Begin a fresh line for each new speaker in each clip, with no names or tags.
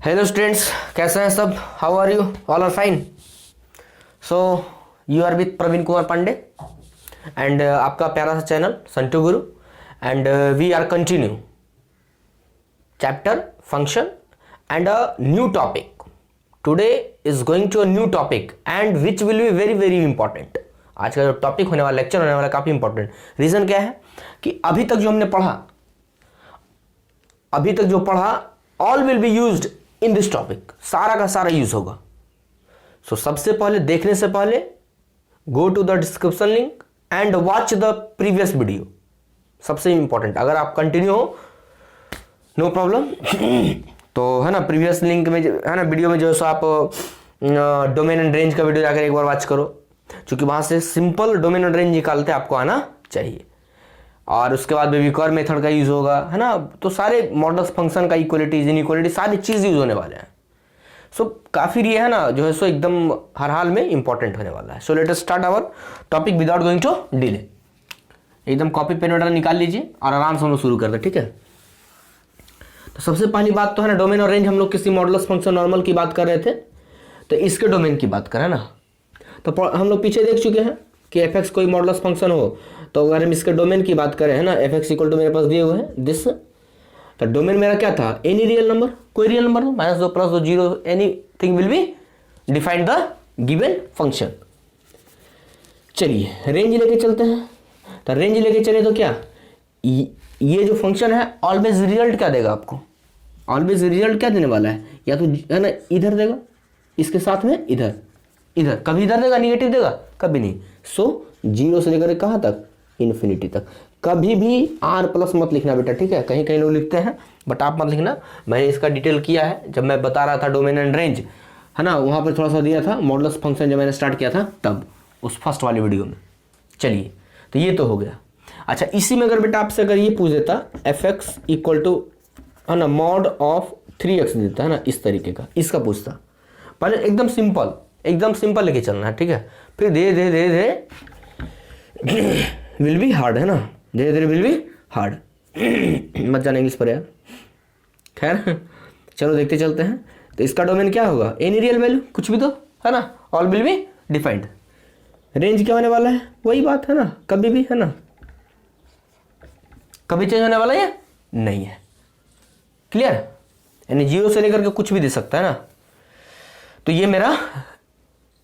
Hello students, कैसे हैं सब? How are you? All are fine? So you are with Praveen Kumar Pandey and आपका प्यारा सा channel Santu Guru and we are continue chapter function and a new topic. Today is going to a new topic and which will be very very important. आज का जो topic होने वाला, lecture होने वाला, काफ़ी इंपॉर्टेंट. रीज़न क्या है कि अभी तक जो हमने पढ़ा all will be used in this topic. सारा का सारा यूज होगा. सो सबसे पहले, देखने से पहले go to the description link and watch the previous video. सबसे इंपॉर्टेंट, अगर आप कंटिन्यू हो नो प्रॉब्लम. तो है ना, प्रीवियस लिंक में है ना, वीडियो में जो है सो आप डोमेन एंड रेंज का वीडियो जाकर एक बार वॉच करो, क्योंकि वहां से सिंपल डोमेन एंड रेंज निकालते आपको आना चाहिए. और उसके बाद बेबी कर्व मेथड का यूज होगा, है ना. तो सारे मॉडल्स फंक्शन का, इक्वलिटीज इनइक्वलिटी, सारी चीज यूज होने वाले हैं. सो काफी ये है ना, जो है सो एकदम हर हाल में इंपॉर्टेंट होने वाला है. So let us start our topic without going to delay. एकदम कॉपी पेन वगैरह निकाल लीजिए और आराम से हम लोग शुरू करते हैं, ठीक है. तो सबसे पहली बात तो है ना, डोमेन और रेंज. हम लोग किसी मॉडल्स फंक्शन नॉर्मल की बात कर रहे थे, तो इसके डोमेन की बात करें ना, तो हम लोग पीछे देख चुके हैं कि एफ एक्स कोई मॉडल्स फंक्शन हो, तो अगर हम इसके डोमेन की बात करें, है ना, एफ एक्स इक्वल टू मेरे पास दिए हुए हैं दिस. तो डोमेन मेरा क्या था? एनी रियल नंबर, कोई रियल नंबर हो, -2 +2 0, anything will be defined the given function. चलिए रेंज लेके चलते हैं. तो रेंज लेके चले तो क्या, ये जो फंक्शन है ऑलवेज रिजल्ट क्या देगा आपको? ऑलवेज रिजल्ट क्या देने वाला है? या तो है ना इधर देगा, इसके साथ में इधर, कभी इधर देगा, निगेटिव देगा कभी नहीं. सो 0 से लेकर कहाँ तक? इन्फिनिटी तक. कभी भी आर प्लस मत लिखना बेटा, ठीक है. कहीं कहीं लोग लिखते हैं बट आप मत लिखना. मैंने इसका डिटेल किया है जब मैं बता रहा था डोमेन एंड रेंज, है ना, वहां पर थोड़ा सा दिया था मॉडल्स फंक्शन जब मैंने स्टार्ट किया था तब, उस फर्स्ट वाली वीडियो में. चलिए, तो ये तो हो गया. अच्छा, इसी में अगर बेटा आपसे अगर ये पूछ देता एफ एक्स इक्वल टू, है ना, मॉड ऑफ 3x देता, है ना, इस तरीके का, इसका पूछता. पहले एकदम सिंपल लेके चलना है, ठीक है. फिर धीरे धीरे विल बी हार्ड, है ना, धीरे धीरे विल बी हार्ड. मत जाना इंग्लिश पर यार. खैर चलो देखते चलते हैं. तो इसका डोमेन क्या होगा? एनी रियल वैल्यू, कुछ भी तो, है ना, all will be defined. Range क्या होने वाला है? वही बात है ना, कभी भी, है ना, कभी चेंज होने वाला है नहीं है. क्लियर? यानी 0 से लेकर के कुछ भी दे सकता है ना. तो ये मेरा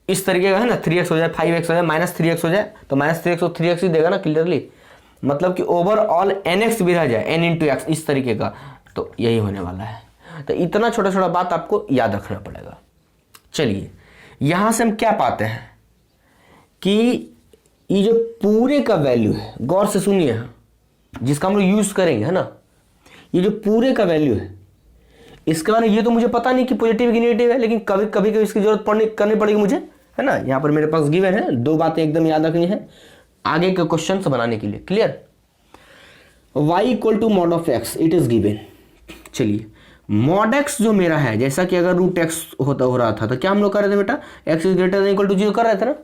इस तरीके का है ना, 3x हो जाए, 5x हो जाए, -3x हो जाए, तो -3x और 3x ही देगा ना क्लियरली. मतलब कि ओवरऑल nx भी रह जाए, n × x, इस तरीके का. तो यही होने वाला है. तो इतना छोटा छोटा बात आपको याद रखना पड़ेगा. चलिए, यहां से हम क्या पाते हैं कि ये जो पूरे का वैल्यू है, गौर से सुनिए, जिसका हम लोग यूज करेंगे, है ना, ये जो पूरे का वैल्यू है, इसके बारे में ये तो मुझे पता नहीं कि पॉजिटिव कि नेगेटिव है, लेकिन कभी कभी इसकी जरूरत करनी पड़ेगी मुझे, है ना. यहाँ पर मेरे पास गिवन है, 2 बातें एकदम याद रखनी है आगे के क्वेश्चन बनाने के लिए. Clear? y equal to mod of x, it is given. चलिए, मॉड x जो मेरा है, जैसा कि अगर √x हो रहा था, तो क्या हम लोग कर रहे थे बेटा? x is greater than equal to 0 कर रहे थे ना.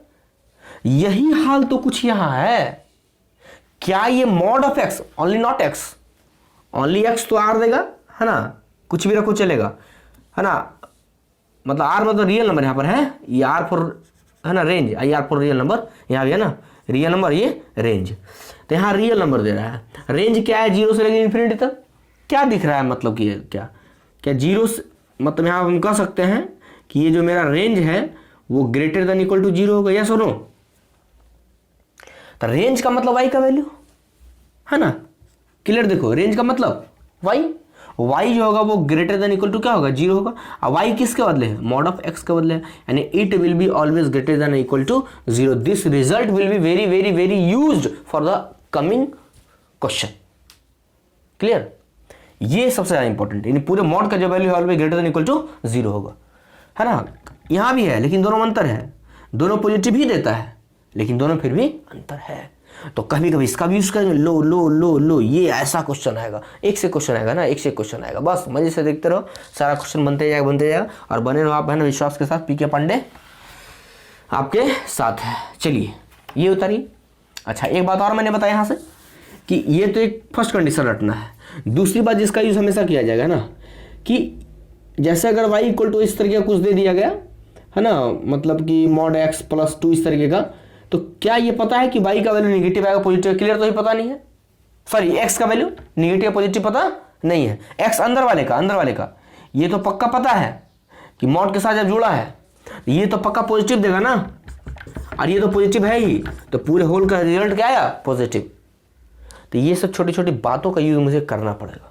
यही हाल तो कुछ यहां है. क्या ये mod of x, only not x, only x तो r देगा, है ना, कुछ भी रखो चलेगा, है ना. मतलब r मतलब रियल नंबर यहाँ पर है, ये r फॉर, है ना, range, I R for real number, यहाँ भी है ना रियल नंबर, ये रेंज. तो यहाँ रियल नंबर दे रहा है. रेंज क्या है? 0 से लेकर इन्फिनिटी तक. क्या दिख रहा है? मतलब कि क्या 0 से, मतलब यहाँ हम कह सकते हैं कि ये जो मेरा रेंज है वो ग्रेटर देन इक्वल टू 0 होगा. यस और नो? तो रेंज का मतलब y का वैल्यू, है ना. क्लियर? देखो, रेंज का मतलब y जो होगा वो ग्रेटर देन इक्वल टू क्या होगा? 0 होगा. और y किसके बदले है? मॉड ऑफ x के बदले है. यानी it will be always greater than equal to 0. This result will be very very very used for the coming question. Clear? ये सबसे ज्यादा इंपॉर्टेंट. यानी पूरे मॉड का जो वैल्यू है always greater than equal to 0 होगा, है ना. यहां भी है, लेकिन दोनों में अंतर है. दोनों पॉजिटिव ही देता है, लेकिन दोनों फिर भी अंतर है. तो कभी कभी इसका भी यूज करेंगे. लो लो लो लो, ये ऐसा क्वेश्चन आएगा, एक से क्वेश्चन आएगा ना, एक से क्वेश्चन आएगा. बस मजे से देखते रहो, सारा क्वेश्चन बनते जाएगा और बने रहो आप, है ना, विश्वास के साथ. पीके पांडे आपके साथ है. चलिए, ये उतारिए. अच्छा, एक बात और मैंने बताया यहां से कि ये तो एक फर्स्ट कंडीशन रटना है. दूसरी बात जिसका यूज हमेशा किया जाएगा ना, कि जैसे अगर y इक्वल टू इस तरीके का कुछ दे दिया गया है ना, मतलब कि मॉड x प्लस 2 इस तरीके का, तो क्या ये पता है कि y का वैल्यू निगेटिव आएगा पॉजिटिव? क्लियर, तो ही पता नहीं है। सॉरी, x का वैल्यू निगेटिव पॉजिटिव पता नहीं है। x अंदर वाले का ये तो पक्का पता है कि मॉड के साथ जब जुड़ा है ये तो पक्का पॉजिटिव देगा ना, और ये तो पॉजिटिव है ही, तो पूरे होल का रिजल्ट क्या आया? पॉजिटिव। तो ये सब छोटी छोटी बातों का यूज मुझे करना पड़ेगा।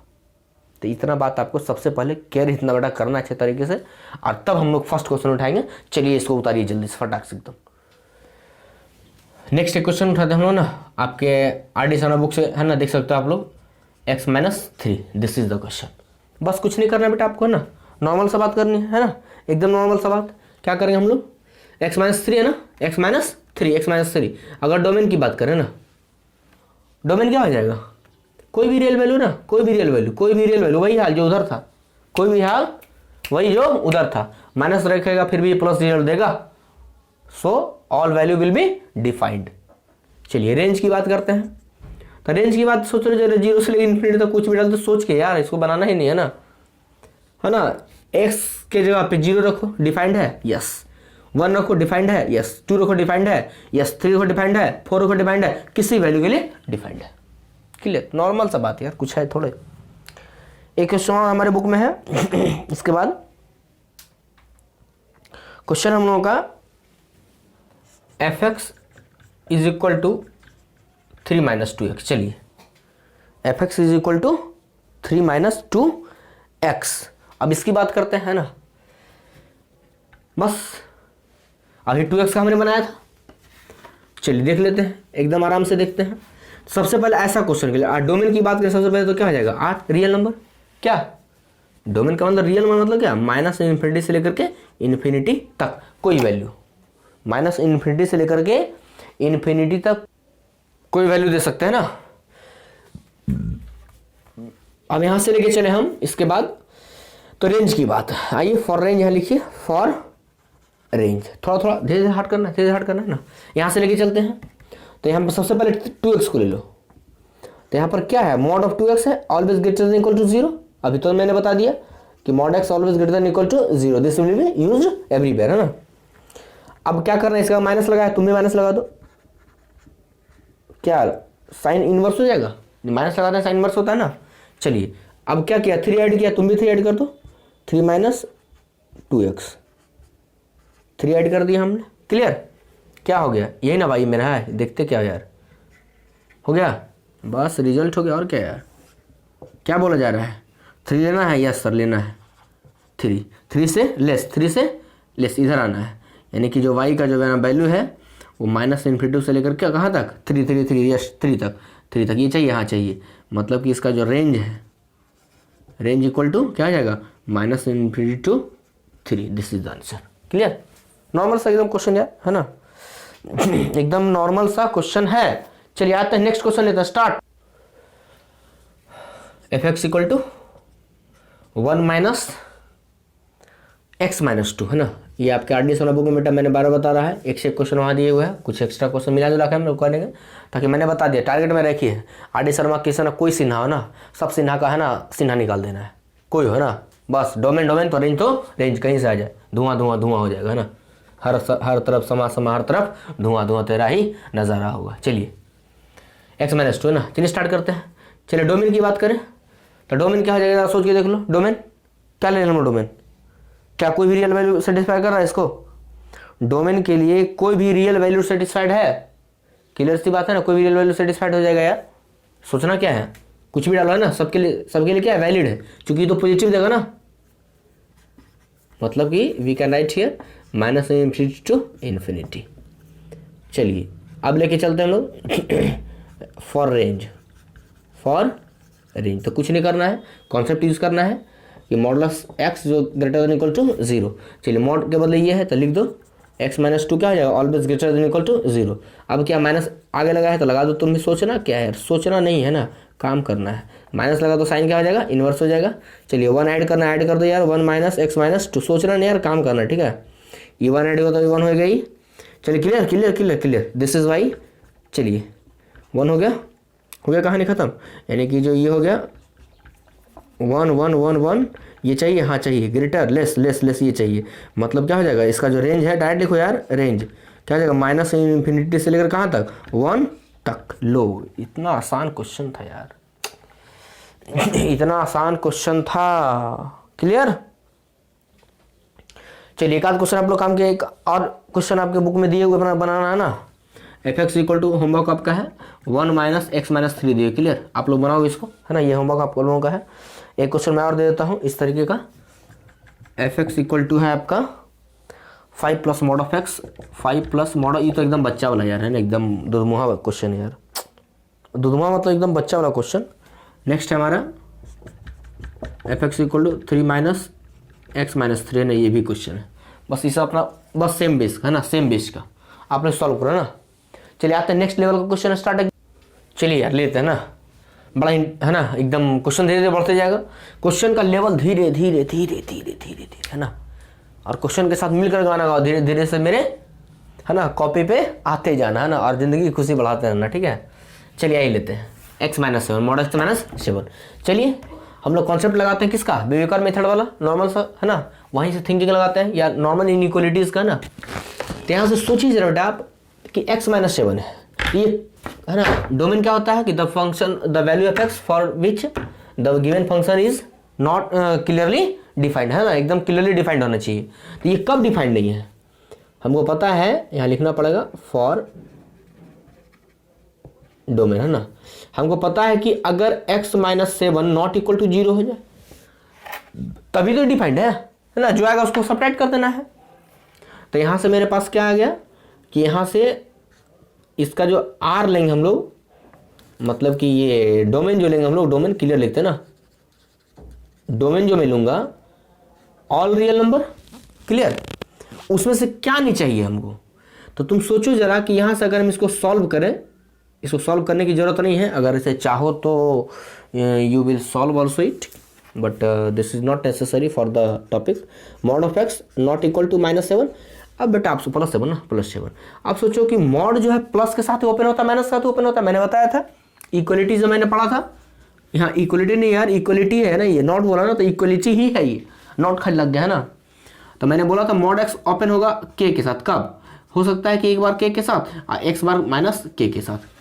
तो इतना बात आपको सबसे पहले केयर इतना बड़ा करना अच्छे तरीके से, और तब हम लोग फर्स्ट क्वेश्चन उठाएंगे। चलिए इसको उतारिए जल्दी से फटाक से एकदम। नेक्स्ट क्वेश्चन उठाते हैं हम लोग ना, आपके आरडी सना बुक से है ना, देख सकते हो आप लोग, x-3 this is the question. बस कुछ नहीं करना बेटा आपको, है ना, नॉर्मल सा बात करनी है ना, एकदम नॉर्मल सा बात। क्या करेंगे हम लोग? x-3 है ना, x-3 अगर डोमेन की बात करें ना, डोमेन क्या हो जाएगा? कोई भी रियल वैल्यू ना, कोई भी रियल वैल्यू, वही हाल जो उधर था, कोई भी हाल वही जो उधर था, माइनस रखेगा फिर भी प्लस रिजल्ट देगा। So all value will be defined. चलिए रेंज की बात करते हैं। तो रेंज की बात सोच रहे, जीरो से लेकर इन्फिनिटी तक कुछ भी डालते सोच के, यार इसको बनाना ही नहीं है ना, एक्स के जगह पे 0 रखो, डिफाइंड है, यस। 1 रखो, डिफाइंड है, यस। 2 रखो, डिफाइंड है, यस। 3 रखो, डिफाइंड है, 4 रखो, डिफाइंड है, किसी वैल्यू के लिए डिफाइंड है। क्लियर, नॉर्मल सा बात यार, कुछ है थोड़े। एक क्वेश्चन हमारे बुक में है। इसके बाद क्वेश्चन हम लोगों का fx is equal to 3 - 2x। चलिए fx is equal to 3 - 2x। अब इसकी बात करते हैं ना, बस अभी 2x का हमने बनाया था। चलिए देख लेते हैं, एकदम आराम से देखते हैं। सबसे पहले ऐसा क्वेश्चन के लिए डोमेन की बात करें सबसे पहले, तो क्या हो जाएगा? 8 रियल नंबर। क्या डोमेन का मतलब? रियल नंबर मतलब क्या? -∞ से लेकर के इन्फिनिटी तक कोई वैल्यू, -∞ से लेकर के इन्फिनिटी तक कोई वैल्यू दे सकते हैं ना। अब यहां से लेके चले हम इसके बाद तो रेंज की बात। आइए फॉर रेंज यहां लिखिए, फॉर रेंज। थोड़ा थोड़ा धीरे धीरे हट करना है ना। यहां से लेके चलते हैं, तो यहाँ पर सबसे पहले 2x को ले लो। तो यहाँ पर क्या है? मॉड ऑफ 2x है, always greater than equal to 0। अभी तो मैंने बता दिया कि mod x always greater than equal to 0, this will be used everywhere, है ना। अब क्या करना है? इसका माइनस लगाया, तुम भी माइनस लगा दो। क्या साइन इनवर्स हो जाएगा? माइनस लगाते हैं साइन इनवर्स होता है ना। चलिए अब क्या किया? 3 ऐड किया, तुम भी 3 ऐड कर दो। 3 - 2x, 3 ऐड कर दिया हमने। क्लियर, क्या हो गया? यही ना भाई मेरा है, देखते क्या यार हो गया, बस रिजल्ट हो गया। और क्या यार, क्या बोला जा रहा है? 3 लेना है? यस सर लेना है। 3 से लेस इधर आना है, यानी कि जो y का जो वैल्यू है वो -∞ से लेकर के कहाँ तक? 3 यस 3 तक ये चाहिए, हाँ चाहिए। मतलब कि इसका जो रेंज है, रेंज इक्वल टू क्या आ जाएगा? -∞ to 3, this is the answer. Clear, normal सा एकदम क्वेश्चन यार, है ना, एकदम नॉर्मल सा क्वेश्चन है। चलिए आते हैं नेक्स्ट क्वेश्चन लेते हैं, start. fx equal to 1 - x-2, है ना। ये आपके आरडी सोना बुक में बेटा मैंने 12 बता रहा है, एक से एक क्वेश्चन वहाँ दिए हुए हैं, कुछ एक्स्ट्रा क्वेश्चन मिला जुला के हम लोग करेंगे, ताकि मैंने बता दिया टारगेट में रखिए आरडी शर्मा किसी ना कोई सिन्हा हो ना, सब सिन्हा का है ना, सिन्हा निकाल देना है, कोई हो ना, बस डोमेन तो रेंज कहीं से आ जाए, धुआं हो जाएगा, है ना। हर तरफ समा हर तरफ धुआं तेरा ही नज़ारा होगा। चलिए x-2 है ना। चलिए स्टार्ट करते हैं। चलिए डोमेन की बात करें तो डोमेन क्या हो जाएगा? सोच के देख लो, डोमेन क्या ले लो? डोमेन क्या कोई भी रियल वैल्यू सेटिस्फाई कर रहा है इसको? डोमेन के लिए कोई भी रियल वैल्यू सेटिस्फाइड है? क्लियर सी बात है ना, कोई भी रियल वैल्यू सेटिस्फाइड हो जाएगा यार। सोचना क्या है, कुछ भी डालो है ना, सबके लिए क्या है? वैलिड है, क्योंकि तो पॉजिटिव देगा ना। मतलब कि we can write here -∞ to ∞। चलिए अब लेके चलते हैं हम लोग फॉर रेंज। तो कुछ नहीं करना है, कॉन्सेप्ट यूज करना है कि मॉडुलस x जो ग्रेटर देन इक्वल टू 0। चलिए मॉड के बदले ये है तो लिख दो x-2 क्या हो जाएगा? Always greater than equal to 0। अब क्या माइनस आगे लगा है तो लगा दो, तुम भी सोचना क्या है, सोचना नहीं है ना, काम करना है। माइनस लगा तो साइन क्या हो जाएगा? इन्वर्स हो जाएगा। चलिए 1 ऐड करना, ऐड कर दो यार, 1 - x-2, सोचना नहीं यार, काम करना, ठीक है। ये 1 ऐड होगा तो 1 हो गई। चलिए क्लियर, दिस इज वाई। चलिए 1 हो गया, कहानी खत्म। यानी कि जो ये हो गया वन वन वन वन ये चाहिए, हाँ चाहिए, ग्रेटर लेस लेस लेस ये चाहिए, मतलब क्या हो जाएगा इसका जो रेंज है, डायरेक्ट लिखो यार, रेंज क्या हो जाएगा माइनस इन्फिनिटी से लेकर कहाँ तक, 1 तक। लो इतना आसान क्वेश्चन था यार, इतना आसान क्वेश्चन था। क्लियर। चलिए एक आध क्वेश्चन आप लोग काम के, एक और क्वेश्चन आपके बुक में दिए हुए बनाना है ना। F X equal to homework आपका है 1 माइनस एक्स माइनस 3 दिए। क्लियर, आप लोग बनाओगे इसको, है ना, ये होमवर्क आप लोगों का है। एक क्वेश्चन मैं और दे देता हूँ इस तरीके का। एफ एक्स इक्वल टू है आपका 5 plus mod of x, 5 plus mod, ये तो एकदम बच्चा वाला यार है ना, एकदम दुधमुहा क्वेश्चन यार, दुधमुहा मतलब एकदम बच्चा वाला क्वेश्चन। नेक्स्ट है हमारा F X equal to 3 minus X minus 3 है, ये भी क्वेश्चन है। बस इसे अपना बस सेम बेस है ना, सेम बेस का आपने सॉल्व करो ना। चलिए आते हैं नेक्स्ट लेवल का क्वेश्चन स्टार्ट। चलिए यार लेते हैं ना, बड़ा है ना, एकदम क्वेश्चन धीरे धीरे बढ़ते जाएगा, क्वेश्चन का लेवल धीरे धीरे धीरे धीरे धीरे धीरे है ना, और क्वेश्चन के साथ मिलकर गाना गाओ धीरे धीरे से मेरे, है ना, कॉपी पे आते जाना है ना, और जिंदगी की खुशी बढ़ाते रहना, ठीक है। चलिए आई लेते हैं x minus 7 mod x minus 7। चलिए हम लोग कॉन्सेप्ट लगाते हैं किसका, बेबिकर मेथड वाला, नॉर्मल सा है ना, वहीं से थिंकिंग लगाते हैं, या नॉर्मल इनइक्वालिटीज का ना। तो यहाँ से सोचिए जरा बेटा आप कि एक्स माइनस 7 है, ये है ना, डोमेन क्या होता है कि the function the value of x for which the given function is not clearly defined, है ना, एकदम क्लियरली डिफाइंड होना चाहिए। तो ये कब डिफाइंड नहीं है, हमको पता है, यहाँ लिखना पड़ेगा फॉर डोमेन, है ना, हमको पता है कि अगर x minus 7 not equal to 0 हो जाए तभी तो डिफाइंड है ना, जो आएगा उसको सब्ट्रैक्ट कर देना है। तो यहां से मेरे पास क्या आ गया कि यहां से इसका जो r लेंगे हम लोग, मतलब कि ये डोमेन जो लेंगे हम लोग, डोमेन क्लियर लिखते हैं ना, डोमेन जो मैं लूंगा ऑल रियल नंबर। क्लियर, उसमें से क्या नहीं चाहिए हमको। तो तुम सोचो जरा कि यहां से अगर हम इसको सॉल्व करें, इसको सॉल्व करने की जरूरत नहीं है, अगर इसे चाहो तो you will solve also it, but this is not necessary for the topic. Mod of x not equal to minus 7, अब बेटा आप प्लस 7 ना, प्लस 7। आप सोचो कि मॉड जो है प्लस के साथ ओपन होता है, माइनस के साथ ओपन होता है, मैंने बताया था इक्वलिटी जो मैंने पढ़ा था। यहाँ इक्वलिटी नहीं यार, इक्वलिटी है ना, ये नॉट बोला ना, तो इक्वलिटी ही है, ये नॉट खाली लग गया है ना। तो मैंने बोला था मॉड एक्स ओपन होगा के के साथ, कब हो सकता है कि एक बार के के साथ, एक्स बार माइनस के साथ।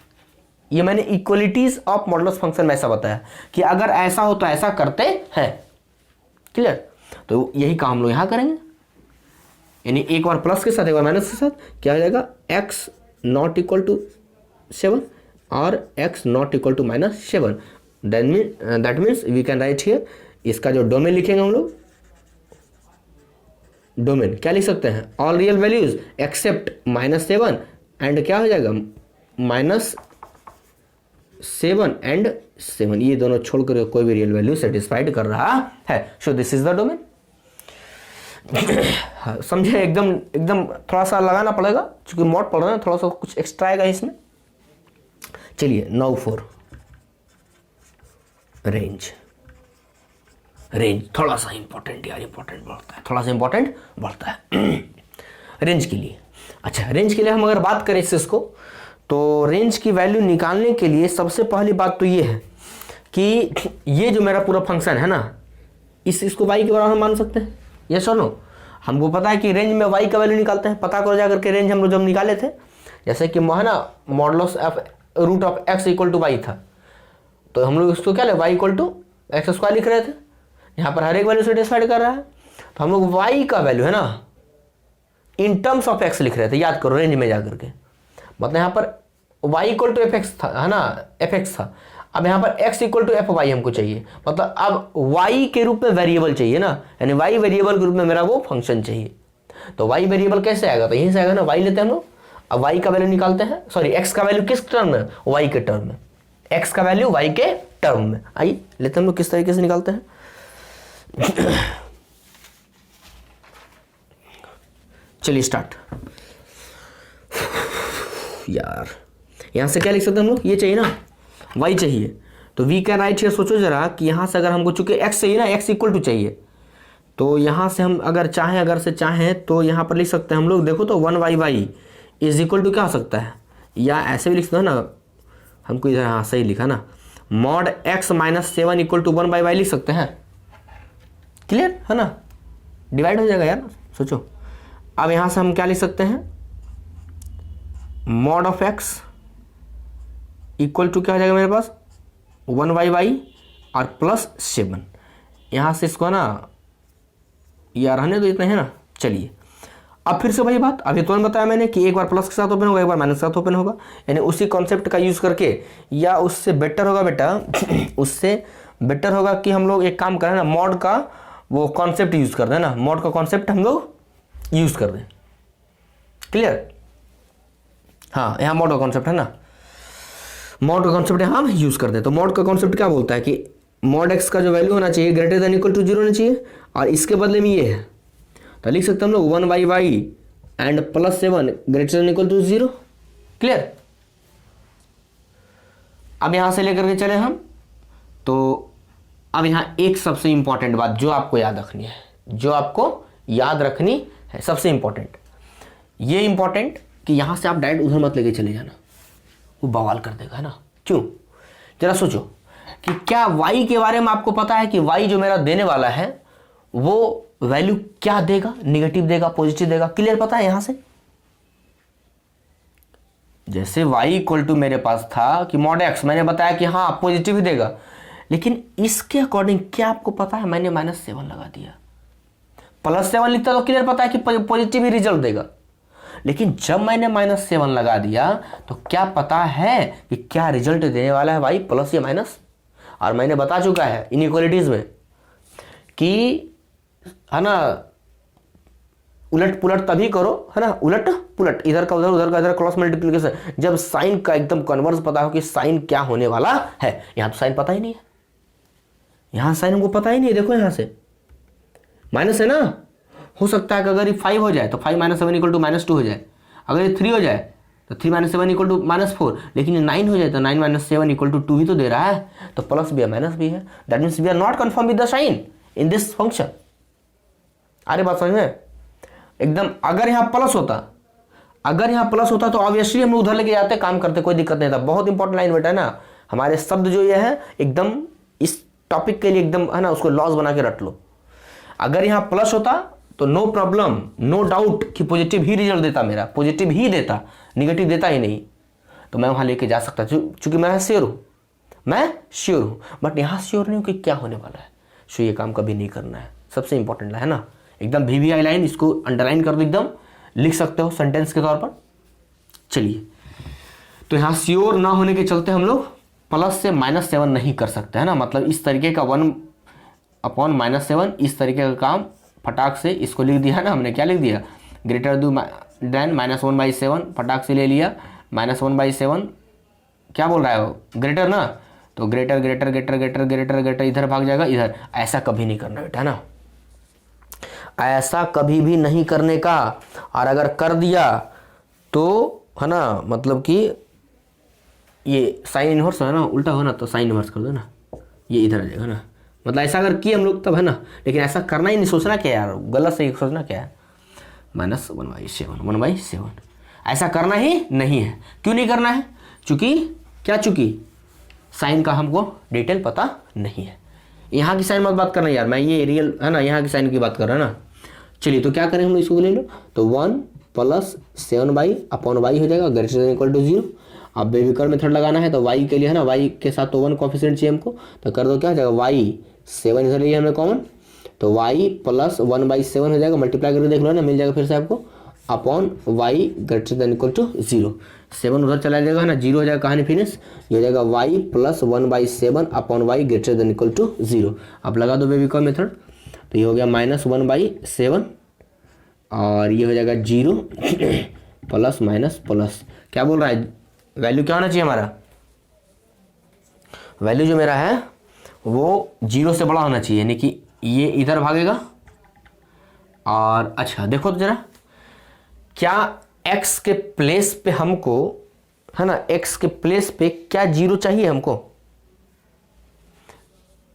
ये मैंने इक्वलिटीज ऑफ मॉडुलस फंक्शन में ऐसा बताया कि अगर ऐसा हो तो ऐसा करते हैं। क्लियर, तो यही काम हम लोग यहां करेंगे, यानी एक बार प्लस के साथ एक बार माइनस के साथ क्या हो जाएगा, x नॉट इक्वल टू 7 और x not equal to minus 7। That means we can write here, इसका जो डोमेन लिखेंगे हम लोग, डोमेन क्या लिख सकते हैं, all real values accept minus 7 and क्या हो जाएगा माइनस 7 एंड 7, ये दोनों छोड़कर कोई भी रियल वैल्यू सेटिस्फाइड कर रहा है। So this is the domain. समझे, एकदम एकदम थोड़ा सा लगाना पड़ेगा क्योंकि मॉड पढ़ रहे हैं, थोड़ा सा कुछ एक्स्ट्रा आएगा इसमें। चलिए नाउ फॉर रेंज। रेंज थोड़ा सा इंपॉर्टेंट यार, इंपॉर्टेंट बढ़ता है, थोड़ा सा इंपॉर्टेंट बढ़ता है रेंज के लिए। अच्छा, रेंज के लिए हम अगर बात करें इसको, तो रेंज की वैल्यू निकालने के लिए सबसे पहली बात तो ये है कि ये जो मेरा पूरा फंक्शन है ना, इसको y के बराबर मान सकते हैं, ये सुनो। हमको पता है कि रेंज में y का वैल्यू निकालते हैं, पता करो जाकर के रेंज हम लोग जब निकाले थे, जैसे कि है ना modulus of root of x equal to y था, तो हम लोग इसको क्या ले y equal to x square लिख रहे थे, यहाँ पर हर एक वैल्यू सेटिस्फाइड कर रहा है, तो हम लोग y का वैल्यू है ना इन टर्म्स ऑफ x लिख रहे थे, याद करो रेंज में जाकर के, मतलब यहाँ पर y equal to f x था, है ना, एफ एक्स था। अब यहाँ पर x equal to f y हमको चाहिए, मतलब अब y के रूप में वेरिएबल चाहिए ना, यानी y वेरिएबल के रूप में मेरा वो फंक्शन चाहिए। तो y वेरिएबल कैसे आएगा, तो यहीं से आएगा ना, y लेते हैं हम लोग, अब y का वैल्यू निकालते हैं, सॉरी x का वैल्यू किस टर्म में, y के टर्म में, x का वैल्यू y के टर्म में। आइए लेते हैं हम लोग किस तरीके से निकालते हैं। चलिए स्टार्ट। यार यहां से क्या लिख सकते हैं हम लोग, ये चाहिए ना, y चाहिए, तो वी कैन राइट हियर। सोचो जरा कि यहां से अगर हमको चूंकि x चाहिए ना, x इक्वल टू चाहिए, तो यहां से हम अगर चाहें तो यहां पर लिख सकते हैं हम लोग, देखो तो 1y इज इक्वल टू क्या हो सकता है, या ऐसे भी लिख सकते हैं ना, हमको इधर हाँ सही लिखा ना, mod x minus 7 equal to 1/y लिख सकते हैं। क्लियर है ना, डिवाइड हो जाएगा यार, सोचो। अब यहां से हम क्या लिख सकते हैं, mod of x equal to क्या हो जाएगा मेरे पास 1/y और प्लस 7। यहां से इसको ना यार रहने दो, इतना है ना। चलिए अब फिर से वही बात, अभी तुरंत बताया मैंने कि एक बार प्लस के साथ ओपन होगा, एक बार माइनस के साथ ओपन होगा, यानी उसी कॉन्सेप्ट का यूज करके, या उससे बेटर होगा बेटा उससे बेटर होगा कि हम लोग एक काम करें ना, मॉड का वो कॉन्सेप्ट यूज कर दें ना, मॉड का कॉन्सेप्ट हम लोग यूज कर दें। क्लियर, हाँ यहाँ मॉड का कॉन्सेप्ट है ना, मॉड का कॉन्सेप्ट यहाँ हम यूज कर दें। तो मॉड का कॉन्सेप्ट क्या बोलता है कि मॉड एक्स का जो वैल्यू होना चाहिए ग्रेटर देन इक्वल टू 0 होना चाहिए, और इसके बदले में ये है, तो लिख सकते हैं हम लोग 1/y and plus 7 greater than equal to 0। Clear, अब यहां से लेकर के चले हम, तो अब यहां एक सबसे इंपॉर्टेंट बात जो आपको याद रखनी है, जो आपको याद रखनी है सबसे इंपॉर्टेंट, ये इंपॉर्टेंट कि यहां से आप डायरेक्ट उधर मत लेके चले जाना, वो बवाल कर देगा, है ना। क्यों, जरा सोचो कि क्या y के बारे में आपको पता है कि y जो मेरा देने वाला है वो वैल्यू क्या देगा, निगेटिव देगा, पॉजिटिव देगा, क्लियर पता है। यहां से जैसे y इक्वल टू मेरे पास था कि मॉड x, मैंने बताया कि हाँ पॉजिटिव ही देगा, लेकिन इसके अकॉर्डिंग क्या आपको पता है, मैंने -7 लगा दिया, +7 लिखता तो क्लियर पता है कि पॉजिटिव ही रिजल्ट देगा, लेकिन जब मैंने -7 लगा दिया तो क्या पता है कि क्या रिजल्ट देने वाला है y, प्लस या माइनस। और मैंने बता चुका है इनइक्वालिटीज में कि है ना, उलट पुलट तभी करो, है ना, उलट पुलट, इधर का उधर का इधर, क्रॉस मल्टीप्लिकेशन, जब साइन का एकदम कन्वर्स पता हो कि साइन क्या होने वाला है। यहां तो साइन पता ही नहीं है, यहां साइन हमको पता ही नहीं है, देखो यहां से माइनस है ना, हो सकता है कि अगर ये 5 हो जाए तो 5 - 7 = -2 हो जाए, अगर ये 3 हो जाए तो 3 - 7 = -4, लेकिन ये 9 हो जाए तो 9 - 7 = 2 ही तो दे रहा है, तो प्लस भी है माइनस भी है, that means we are not confirm with the sign in this function. अरे बात समझ में एकदम, अगर यहाँ प्लस होता, तो ऑब्वियसली हम उधर लेके जाते, काम करते, कोई दिक्कत नहीं था। बहुत इंपॉर्टेंट लाइन बेटा है ना, हमारे शब्द जो ये है एकदम इस टॉपिक के लिए एकदम है ना, उसको लॉस बना के रट लो। अगर यहाँ प्लस होता तो नो प्रॉब्लम, नो डाउट कि पॉजिटिव ही रिजल्ट देता, मेरा पॉजिटिव ही देता, निगेटिव देता ही नहीं, तो मैं वहां लेके जा सकता, चूंकि मैं श्योर हूं, बट यहां श्योर नहीं हूं कि क्या होने वाला है। सो ये काम कभी नहीं करना है, सबसे इंपॉर्टेंट है ना, एकदम VVI लाइन, इसको अंडरलाइन कर दो, एकदम लिख सकते हो सेंटेंस के तौर पर। चलिए, तो यहां श्योर ना होने के चलते हम लोग प्लस से -7 नहीं कर सकते, है ना, मतलब इस तरीके का 1/-7 इस तरीके का काम फटाक से इसको लिख दिया ना हमने, क्या लिख दिया, ग्रेटर देन -1/7, फटाक से ले लिया, -1/7 क्या बोल रहा है वो, ग्रेटर ना, तो greater greater greater greater greater greater इधर भाग जाएगा इधर। ऐसा कभी नहीं करना बेटा ना, ऐसा कभी भी नहीं करने का, और अगर कर दिया तो है ना, मतलब कि ये साइन इनवर्स है ना, उल्टा हो ना, तो साइन इनवर्स कर दो ना, ये इधर आ जाएगा ना, मतलब ऐसा अगर किए हम लोग तब है ना, लेकिन ऐसा करना ही नहीं, सोचना क्या यार, गलत से सोचना क्या है, -1/7 ऐसा करना ही नहीं है। क्यों नहीं करना है, चूंकि साइन का हमको डिटेल पता नहीं है। यहाँ की साइन मत बात करना यार, मैं ये रियल है ना, यहाँ की साइन की बात कर रहा है ना। चलिए, तो क्या करें हम इसको ले लो, तो 1 + 7/y हो जाएगा, ग्रेटर देन इक्वल टू 0। अब बेबीकर मेथड लगाना है तो y के लिए है ना, y के साथ तो 1 कोफिशिएंट चाहिए हमको, तो कर दो क्या हो जाएगा, y 7 इधर लिए हमें कॉमन, तो y + 1/7 हो जाएगा, मल्टीप्लाई करके देख लो ना, मिल जाएगा फिर से आपको, upon y greater than equal to 0। 7 उधर चला जाएगा ना, 0 हो जाएगा, कहानी फिनिश। ये हो जाएगा y + 1/7 upon y greater than equal to 0। अब लगा दो बेबीकर मेथड, तो ये हो गया -1/7 और ये हो जाएगा 0 प्लस माइनस प्लस, क्या बोल रहा है, वैल्यू क्या होना चाहिए हमारा, वैल्यू जो मेरा है वो 0 से बड़ा होना चाहिए, यानी कि ये इधर भागेगा। और अच्छा देखो तो जरा, क्या x के प्लेस पे हमको है ना, x के प्लेस पे क्या 0 चाहिए हमको,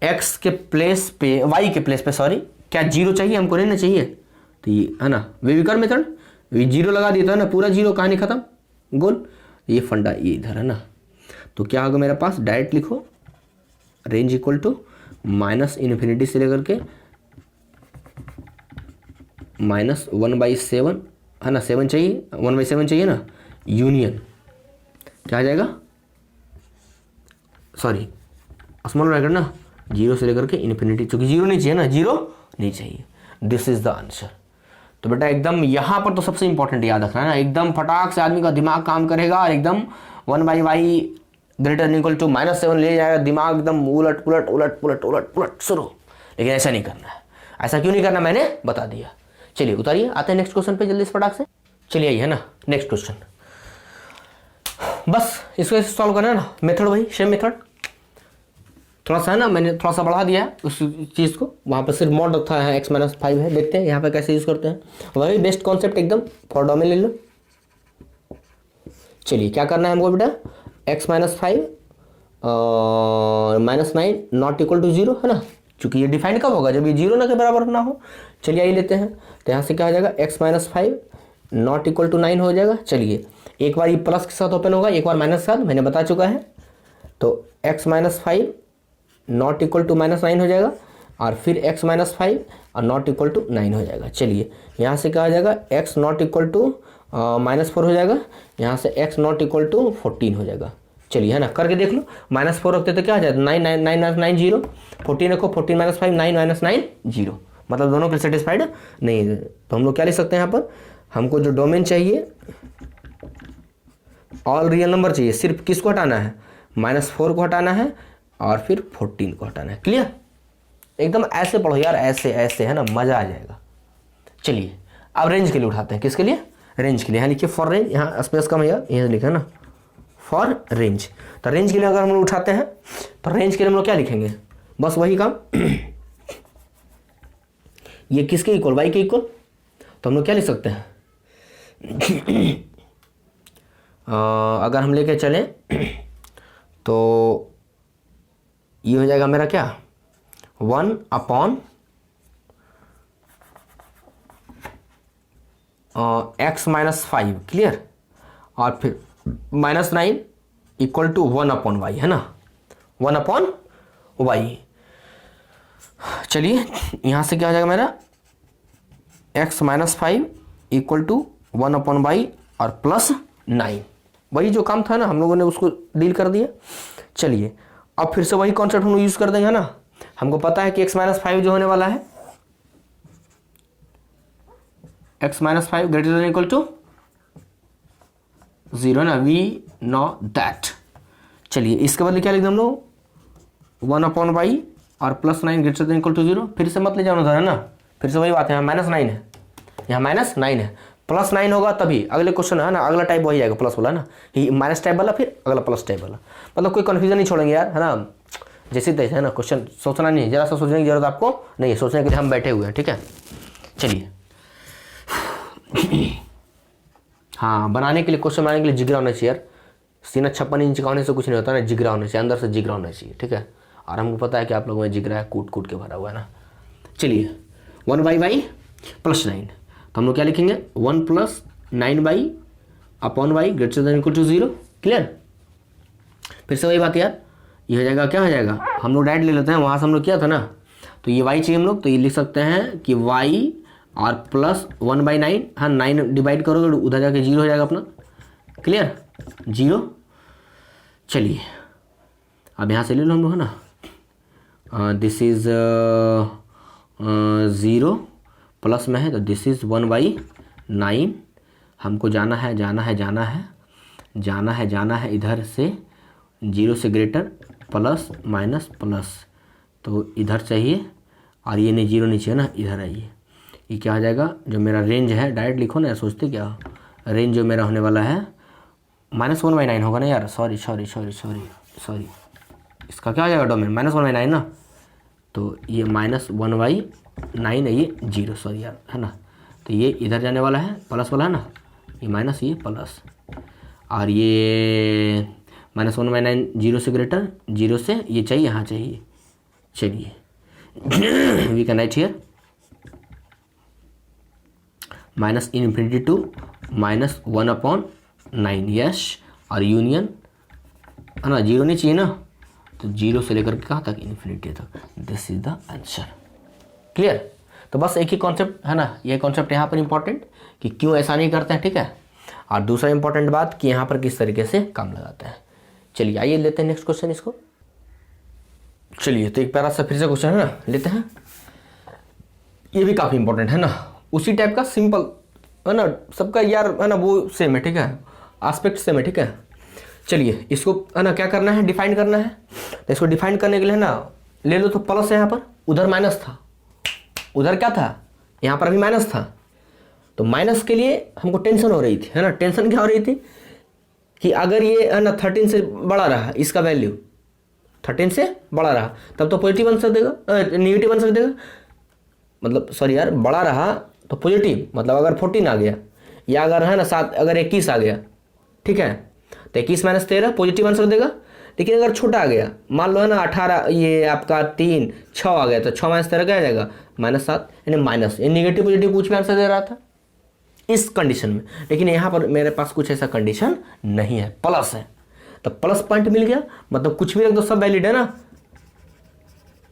x के प्लेस पे, y के प्लेस पे सॉरी, क्या 0 चाहिए हमको, नहीं ना चाहिए, तो ये है ना बेबीकर मेथड, 0 लगा दिया था ना, पूरा 0, कहानी खत्म, गोल। ये फंडा ये इधर है ना, तो क्या होगा मेरे पास, डायरेक्ट लिखो range equal to minus infinity से लेकर के -1/7 है ना, 7 चाहिए, 1/7 चाहिए ना, यूनियन क्या आ जाएगा, सॉरी स्मॉल ब्रैकेट ना, 0 से लेकर के इन्फिनिटी, चूंकि 0 नहीं चाहिए ना, 0 नहीं चाहिए। This is the answer. तो बेटा एकदम यहाँ पर तो सबसे इंपॉर्टेंट याद रखना है ना, एकदम फटाक से आदमी का दिमाग काम करेगा और एकदम 1/y ग्रेटर इक्वल टू -7 ले जाएगा, दिमाग एकदम उलट पुलट उलट पुलट उलट पुलट शुरू। लेकिन ऐसा नहीं करना है। ऐसा क्यों नहीं करना मैंने बता दिया। चलिए उतारिए, आते हैं नेक्स्ट क्वेश्चन पे जल्दी से फटाक से। चलिए आइए है ना नेक्स्ट क्वेश्चन, बस इसको सॉल्व करना है ना, मेथड वही सेम मेथड, थोड़ा सा है ना मैंने थोड़ा सा बढ़ा दिया है उस चीज़ को, वहाँ पर सिर्फ मॉड रखा है x-5 है। देखते हैं यहाँ पे कैसे यूज़ करते हैं, वही बेस्ट कॉन्सेप्ट एकदम फॉर डोमेन ले लो। चलिए क्या करना है हमको बेटा, x-5 -9 नॉट इक्वल टू 0 है ना, चूंकि ये डिफाइंड कब होगा, जब ये 0 ना के बराबर ना हो। चलिए आइए लेते हैं, तो यहाँ से क्या हो जाएगा, x-5 नॉट इक्वल टू 9 हो जाएगा। चलिए एक बार ये प्लस के साथ ओपन होगा, एक बार माइनस के साथ, मैंने बता चुका है। तो x-5 नॉट इक्वल टू -9 हो जाएगा, और फिर x-5 और नॉट इक्वल टू 9 हो जाएगा। चलिए यहाँ से क्या हो जाएगा, x नॉट इक्वल टू -4 हो जाएगा, यहाँ से x नॉट इक्वल टू 14 हो जाएगा। चलिए है ना करके देख लो, -4 रखते तो क्या हो जाएगा, 9 9 9 9 0, 14 रखो, 14 -5 9 -9 0, मतलब दोनों के सेटिस्फाइड नहीं है। तो हम लोग क्या लिख सकते हैं यहाँ पर, हमको जो डोमेन चाहिए ऑल रियल नंबर चाहिए, सिर्फ किसको हटाना है, -4 को हटाना है और फिर 14 को हटाना है। क्लियर, एकदम ऐसे पढ़ो यार, ऐसे ऐसे है ना, मजा आ जाएगा। चलिए अब रेंज के लिए उठाते हैं, किसके लिए, रेंज के लिए। यहाँ लिखिए फॉर रेंज, यहाँ स्पेस कम है यार, यहाँ लिखा है ना फॉर रेंज। तो रेंज के लिए अगर हम लोग उठाते हैं तो रेंज के लिए हम लोग क्या लिखेंगे, बस वही काम ये किसके इक्वल, वाई के इक्वल। तो हम लोग क्या लिख सकते हैं अगर हम लेके चलें तो ये हो जाएगा मेरा क्या, 1/x -5, क्लियर, और फिर -9 इक्वल टू 1/y है ना, 1/y। चलिए यहाँ से क्या हो जाएगा मेरा, x-5 इक्वल टू 1/y और +9, वही जो काम था ना हम लोगों ने उसको डील कर दिया। चलिए अब फिर से वही कॉन्सेप्ट हम लोग यूज़ कर देंगे ना, हमको पता है कि x-5 जो होने वाला है, x-5 greater than equal to 0 ना, वी नो दैट। चलिए इसके बदले क्या लिख दें हम लोग, 1/y और +9 ग्रेटर देन इक्वल टू 0। फिर से मत ले जाना था ना, फिर से वही बात है, यहाँ -9 है, यहाँ -9 है, +9 होगा तभी अगले क्वेश्चन है ना, अगला टाइप वही आएगा प्लस वाला ना, ये माइनस टाइप वाला, फिर अगला प्लस टाइप वाला, मतलब कोई कन्फ्यूजन नहीं छोड़ेंगे यार, है ना, जैसे तैसे है ना, क्वेश्चन सोचना नहीं है, जरा सा सोचने की जरूरत आपको नहीं है, सोचने के लिए हम बैठे हुए हैं, ठीक है। चलिए हाँ, बनाने के लिए, क्वेश्चन बनाने के लिए जिगरा होना चाहिए यार, सीना 56 इंच का होने से कुछ नहीं होता ना, जिगरा होना चाहिए, अंदर से जिगरा होना चाहिए, ठीक है। और हमको पता है कि आप लोगों में जिगरा है, कूट कूट के भरा हुआ है ना। चलिए 1/y +9, तो हम लोग क्या लिखेंगे, 1 + 9/y greater than equal to 0, clear. फिर से वही बात यार, ये हो जाएगा, क्या हो जाएगा, हम लोग डायरेक्ट ले लेते हैं, वहाँ से हम लोग किया था ना, तो ये y चाहिए हम लोग, तो ये लिख सकते हैं कि y और +1/9, हाँ 9 डिवाइड करोगे उधर जाके 0 हो जाएगा अपना, क्लियर, 0। चलिए अब यहाँ से ले लो हम लोग है ना, दिस इज़ 0 प्लस में है, तो दिस इज़ 1/9, हमको जाना है जाना है जाना है जाना है जाना है इधर से 0 से ग्रेटर, प्लस माइनस प्लस, तो इधर चाहिए, और ये नहीं 0 नहीं चाहिए ना, इधर आइए, ये क्या आ जाएगा, जो मेरा रेंज है, डायरेक्ट लिखो ना, सोचते क्या, रेंज जो मेरा होने वाला है -1/9 होगा ना यार, सॉरी, इसका क्या आ जाएगा डोमेन, -1/9 ना, तो ये -1/9 है, ये 0, सॉरी यार, है ना, तो ये इधर जाने वाला है, प्लस वाला है ना, ये माइनस, ये प्लस, और ये -1/9 0 से ग्रेटर, 0 से ये चाहिए, यहाँ चाहिए। चलिए we can write here -∞ to -1/9, yes, और यूनियन है ना, 0 नहीं चाहिए ना, तो 0 से लेकर के कहाँ तक, इन्फिनिटी तक। This is the answer. Clear. तो बस एक ही कॉन्सेप्ट है ना, ये कॉन्सेप्ट यहाँ पर इंपॉर्टेंट कि क्यों ऐसा नहीं करते हैं, ठीक है। और दूसरा इंपॉर्टेंट बात कि यहाँ पर किस तरीके से काम लगाते हैं। चलिए आइए लेते हैं नेक्स्ट क्वेश्चन इसको। चलिए तो एक पैरा सा फिर से क्वेश्चन है ना, लेते हैं। ये भी काफ़ी इंपॉर्टेंट है ना, उसी टाइप का सिंपल है ना, सबका यार है ना वो सेम है, ठीक है, एस्पेक्ट सेम है, ठीक है। चलिए इसको है ना क्या करना है, डिफाइन करना है। तो इसको डिफाइन करने के लिए ना ले लो, तो प्लस है यहाँ पर, उधर माइनस था, उधर क्या था, यहाँ पर भी माइनस था। तो माइनस के लिए हमको टेंशन हो रही थी, है ना। टेंशन क्या हो रही थी कि अगर ये है ना 13 से बड़ा रहा, इसका वैल्यू 13 से बड़ा रहा, तब तो पॉजिटिव आंसर देगा, नेगेटिव आंसर देगा, मतलब सॉरी यार, बड़ा रहा तो पॉजिटिव, मतलब अगर 14 आ गया, या अगर है ना 7, अगर 21 आ गया, ठीक है, तो 21 माइनस 13 पॉजिटिव आंसर देगा। लेकिन अगर छोटा आ गया, मान लो है ना 18, ये आपका 3, 6 आ गया, तो 6 माइनस 13 क्या आ जाएगा, -7, यानी माइनस, ये नेगेटिव पॉजिटिव कुछ भी आंसर दे रहा था इस कंडीशन में। लेकिन यहाँ पर मेरे पास कुछ ऐसा कंडीशन नहीं है, प्लस है, तो प्लस पॉइंट मिल गया, मतलब कुछ भी रख दो सब वैलिड है ना।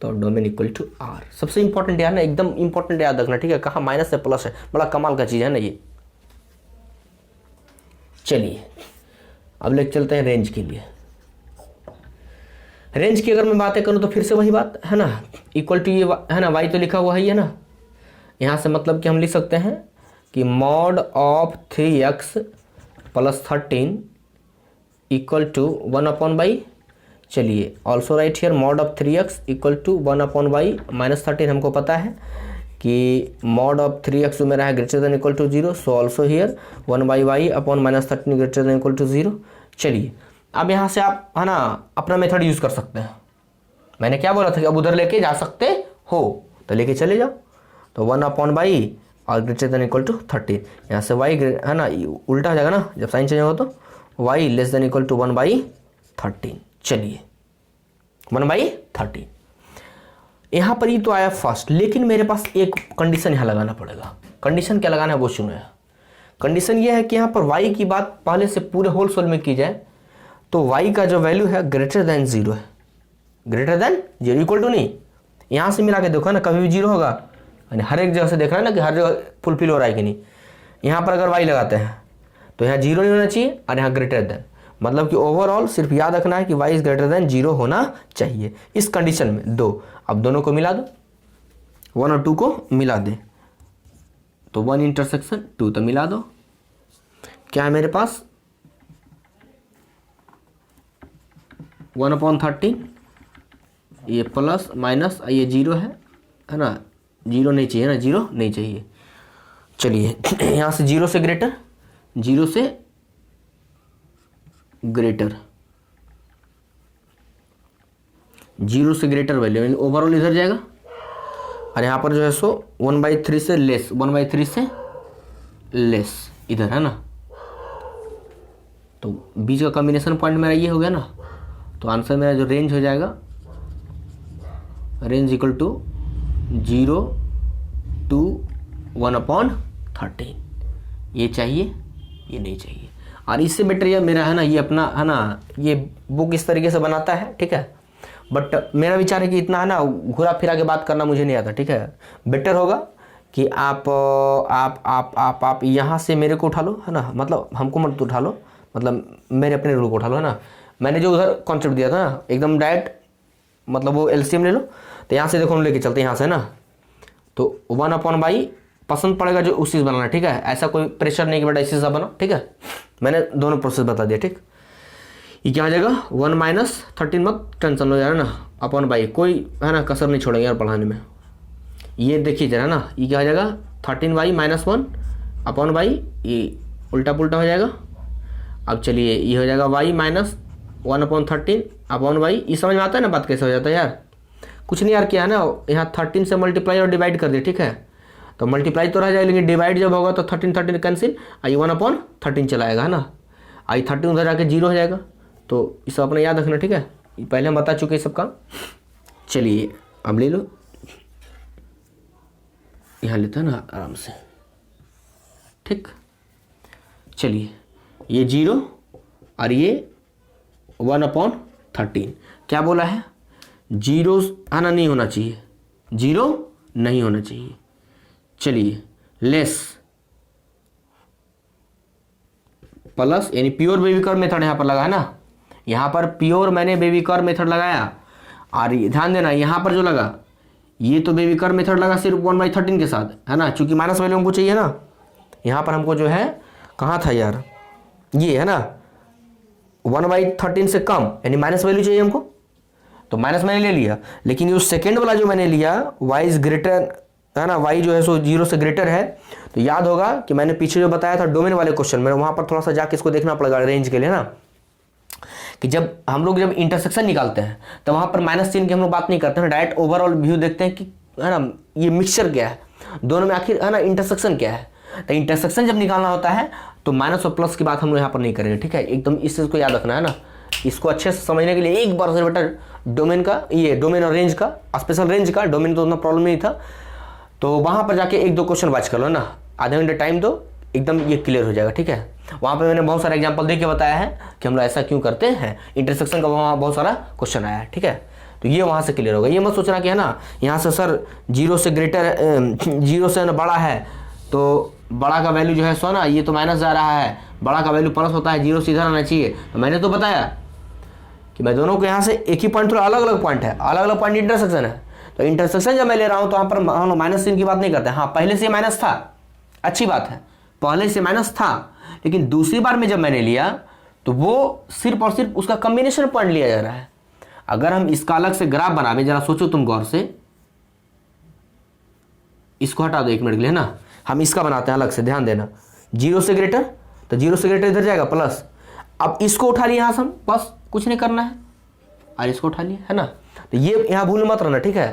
तो डोमेन इक्वल टू आर, सबसे इंपॉर्टेंट यार ना, एकदम इंपॉर्टेंट याद रखना, ठीक है, कहाँ माइनस है प्लस है, बड़ा कमाल का चीज़ है ना ये। चलिए अब लेके चलते हैं रेंज के लिए। रेंज की अगर मैं बातें करूं तो फिर से वही बात है ना, इक्वल टू ये है ना, वाई तो लिखा हुआ ही है ना, यहाँ से मतलब कि हम लिख सकते हैं कि mod of 3x + 13 equal to 1/y। चलिए also write here mod of 3x equal to 1/y -13। हमको पता है कि मॉड ऑफ 3x जो मेरा है greater than equal to 0, so also here 1/y upon -13 greater than equal to 0। चलिए अब यहाँ से आप है ना अपना मेथड यूज़ कर सकते हैं। मैंने क्या बोला था कि अब उधर लेके जा सकते हो, तो लेके चले जाओ। तो 1/y और ग्रेटर देन इक्वल टू 13, यहाँ से y है ना उल्टा हो जाएगा ना, जब साइन चेंज होगा तो y less than equal to 1/13। चलिए 1/13 यहाँ पर ही तो आया फर्स्ट, लेकिन मेरे पास एक कंडीशन यहाँ लगाना पड़ेगा। कंडीशन क्या लगाना है वो सुनो। कंडीशन ये है कि यहाँ पर y की बात पहले से पूरे होल सोल में की जाए, तो y का जो वैल्यू है ग्रेटर देन 0 है, ग्रेटर देन 0, इक्वल टू नहीं। यहाँ से मिला के देखो ना, कभी भी 0 होगा, यानी हर एक जगह से देखना है ना कि हर जगह फुलफिल हो रहा है कि नहीं। यहाँ पर अगर y लगाते हैं तो यहाँ 0 नहीं होना चाहिए, और यहाँ ग्रेटर देन, मतलब कि ओवरऑल सिर्फ याद रखना है कि y इज ग्रेटर देन 0 होना चाहिए इस कंडीशन में। दो, अब दोनों को मिला दो, 1 और 2 को मिला दे, तो 1 इंटरसेक्शन 2, तो मिला दो, क्या है मेरे पास 1/13, ये प्लस माइनस ये 0 है ना, 0 नहीं चाहिए ना, 0 नहीं चाहिए। चलिए यहाँ से 0 से ग्रेटर, 0 से ग्रेटर, 0 से ग्रेटर वैल्यू ओवरऑल इधर जाएगा, और यहाँ पर जो है सो 1/3 से लेस, 1/3 से लेस इधर है ना, तो बीच का कॉम्बिनेशन पॉइंट मेरा ये हो गया ना। तो आंसर मेरा जो रेंज हो जाएगा, रेंज इक्वल टू 0 to 1/13, ये चाहिए, ये नहीं चाहिए। और इससे बेटर ये मेरा है ना, ये अपना है ना, ये बुक इस तरीके से बनाता है, ठीक है, बट मेरा विचार है कि इतना है ना घुरा फिरा के बात करना मुझे नहीं आता, ठीक है। बेटर होगा कि आप यहाँ से मेरे को उठा लो, है ना, मतलब हमको मत उठा लो, मतलब मेरे अपने रूल को उठा लो, है ना। मैंने जो उधर कॉन्सेप्ट दिया था ना एकदम डायरेक्ट, मतलब वो एलसीएम ले लो। तो यहाँ से देखो हम लेके चलते हैं यहाँ से ना, तो 1/y पसंद पड़ेगा जो उस चीज़ बनाना, ठीक है। ऐसा कोई प्रेशर नहीं कि बेटा इसी से बनाओ, ठीक है। मैंने दोनों प्रोसेस बता दिया, ठीक। ये क्या हो जाएगा 1 - 13, मत टेंशन लो यार ना, /y कोई है ना कसर नहीं छोड़ेंगे यार पढ़ाने में। ये देखिए जरा ना, ये क्या हो जाएगा 13y - 1/y, ये उल्टा पुल्टा हो जाएगा। अब चलिए ये हो जाएगा y - 1/13/y। ये समझ में आता है ना बात कैसे हो जाता है यार। कुछ नहीं यार, क्या है ना, यहाँ 13 से मल्टीप्लाई और डिवाइड कर दिए, ठीक है। तो मल्टीप्लाई तो रह जाएगा, लेकिन डिवाइड जब होगा तो 13 कैंसिल, आई 1/13 चलाएगा, है ना। आई 13 उधर जाके 0 हो जाएगा। तो इसे अपना याद रखना, ठीक है, पहले हम बता चुके हैं सबका। चलिए अब ले लो, यहाँ लेते हैं ना आराम से, ठीक। चलिए ये 0 और ये 1/13, क्या बोला है, जीरो आना नहीं होना चाहिए, जीरो नहीं होना चाहिए। चलिए लेस प्लस, यानी प्योर बेबी कर्व मेथड यहां पर लगा है ना, यहां पर प्योर मैंने बेबी कर्व मेथड लगाया। और ध्यान देना यहां पर जो लगा ये तो बेबी कर्व मेथड लगा सिर्फ 1/13 के साथ, है ना, चूंकि माइनस वैल्यू हमको चाहिए ना। यहां पर हमको जो है कहाँ था यार, ये है ना 1/13 से कम, यानी माइनस वैल्यू चाहिए हमको, तो माइनस मैंने ले लिया। लेकिन ये सेकेंड वाला जो मैंने लिया y इज ग्रेटर, है ना, y जो है सो 0 से ग्रेटर है, तो याद होगा कि मैंने पीछे जो बताया था डोमेन वाले क्वेश्चन में, वहां पर थोड़ा सा जाके इसको देखना पड़ेगा रेंज के लिए ना, कि जब हम लोग जब इंटरसेक्शन निकालते हैं तो वहां पर माइनस चिन्ह की हम लोग बात नहीं करते हैं, डायरेक्ट ओवरऑल व्यू देखते हैं कि, है ना, ये मिक्सचर क्या है दोनों में, आखिर है ना इंटरसेक्शन क्या है। तो इंटरसेक्शन जब निकालना होता है तो माइनस और प्लस की बात हम लोग यहाँ पर नहीं करेंगे, ठीक है, एकदम इस चीज को याद रखना है ना। इसको अच्छे से समझने के लिए एक बार से बेटा डोमेन का, ये डोमेन और रेंज का, स्पेशल रेंज का, डोमेन तो उतना प्रॉब्लम नहीं था, तो वहां पर जाके 1-2 क्वेश्चन बात कर लो ना, आधे घंटे टाइम दो, एकदम ये क्लियर हो जाएगा, ठीक है। वहां पे मैंने बहुत सारे एग्जांपल दे के बताया है कि हम लोग ऐसा क्यों करते हैं, इंटरसेक्शन का वहां बहुत सारा क्वेश्चन आया है, ठीक है, तो ये वहां से क्लियर होगा। ये मत सोचना कि है ना यहाँ से सर 0 से ग्रेटर, 0 से बड़ा है तो बड़ा का वैल्यू जो है सो ना ये तो माइनस जा रहा है, बड़ा का वैल्यू प्लस होता है, 0 से इधर आना चाहिए। तो मैंने तो बताया कि मैं दोनों को यहाँ से एक ही पॉइंट, थोड़ा अलग अलग पॉइंट है, अलग अलग पॉइंट इंटरसेक्शन है, तो इंटरसेक्शन जब मैं ले रहा हूँ तो वहाँ पर हम लोग माइनस चिन्ह की बात नहीं करते। हाँ पहले से माइनस था, अच्छी बात है, पहले से माइनस था, लेकिन दूसरी बार में जब मैंने लिया तो वो सिर्फ और सिर्फ उसका कॉम्बिनेशन पॉइंट लिया जा रहा है। अगर हम इसका अलग से ग्राफ बनावे, जरा सोचो तुम गौर से, इसको हटा दो 1 मिनट के लिए ना, हम इसका बनाते हैं अलग से, ध्यान देना, 0 से ग्रेटर, तो 0 से ग्रेटर इधर जाएगा प्लस, अब इसको उठा लिया यहाँ से हम, बस कुछ नहीं करना है, और इसको उठा लिया, है ना। तो ये यहाँ भूल मत रहना, ठीक है,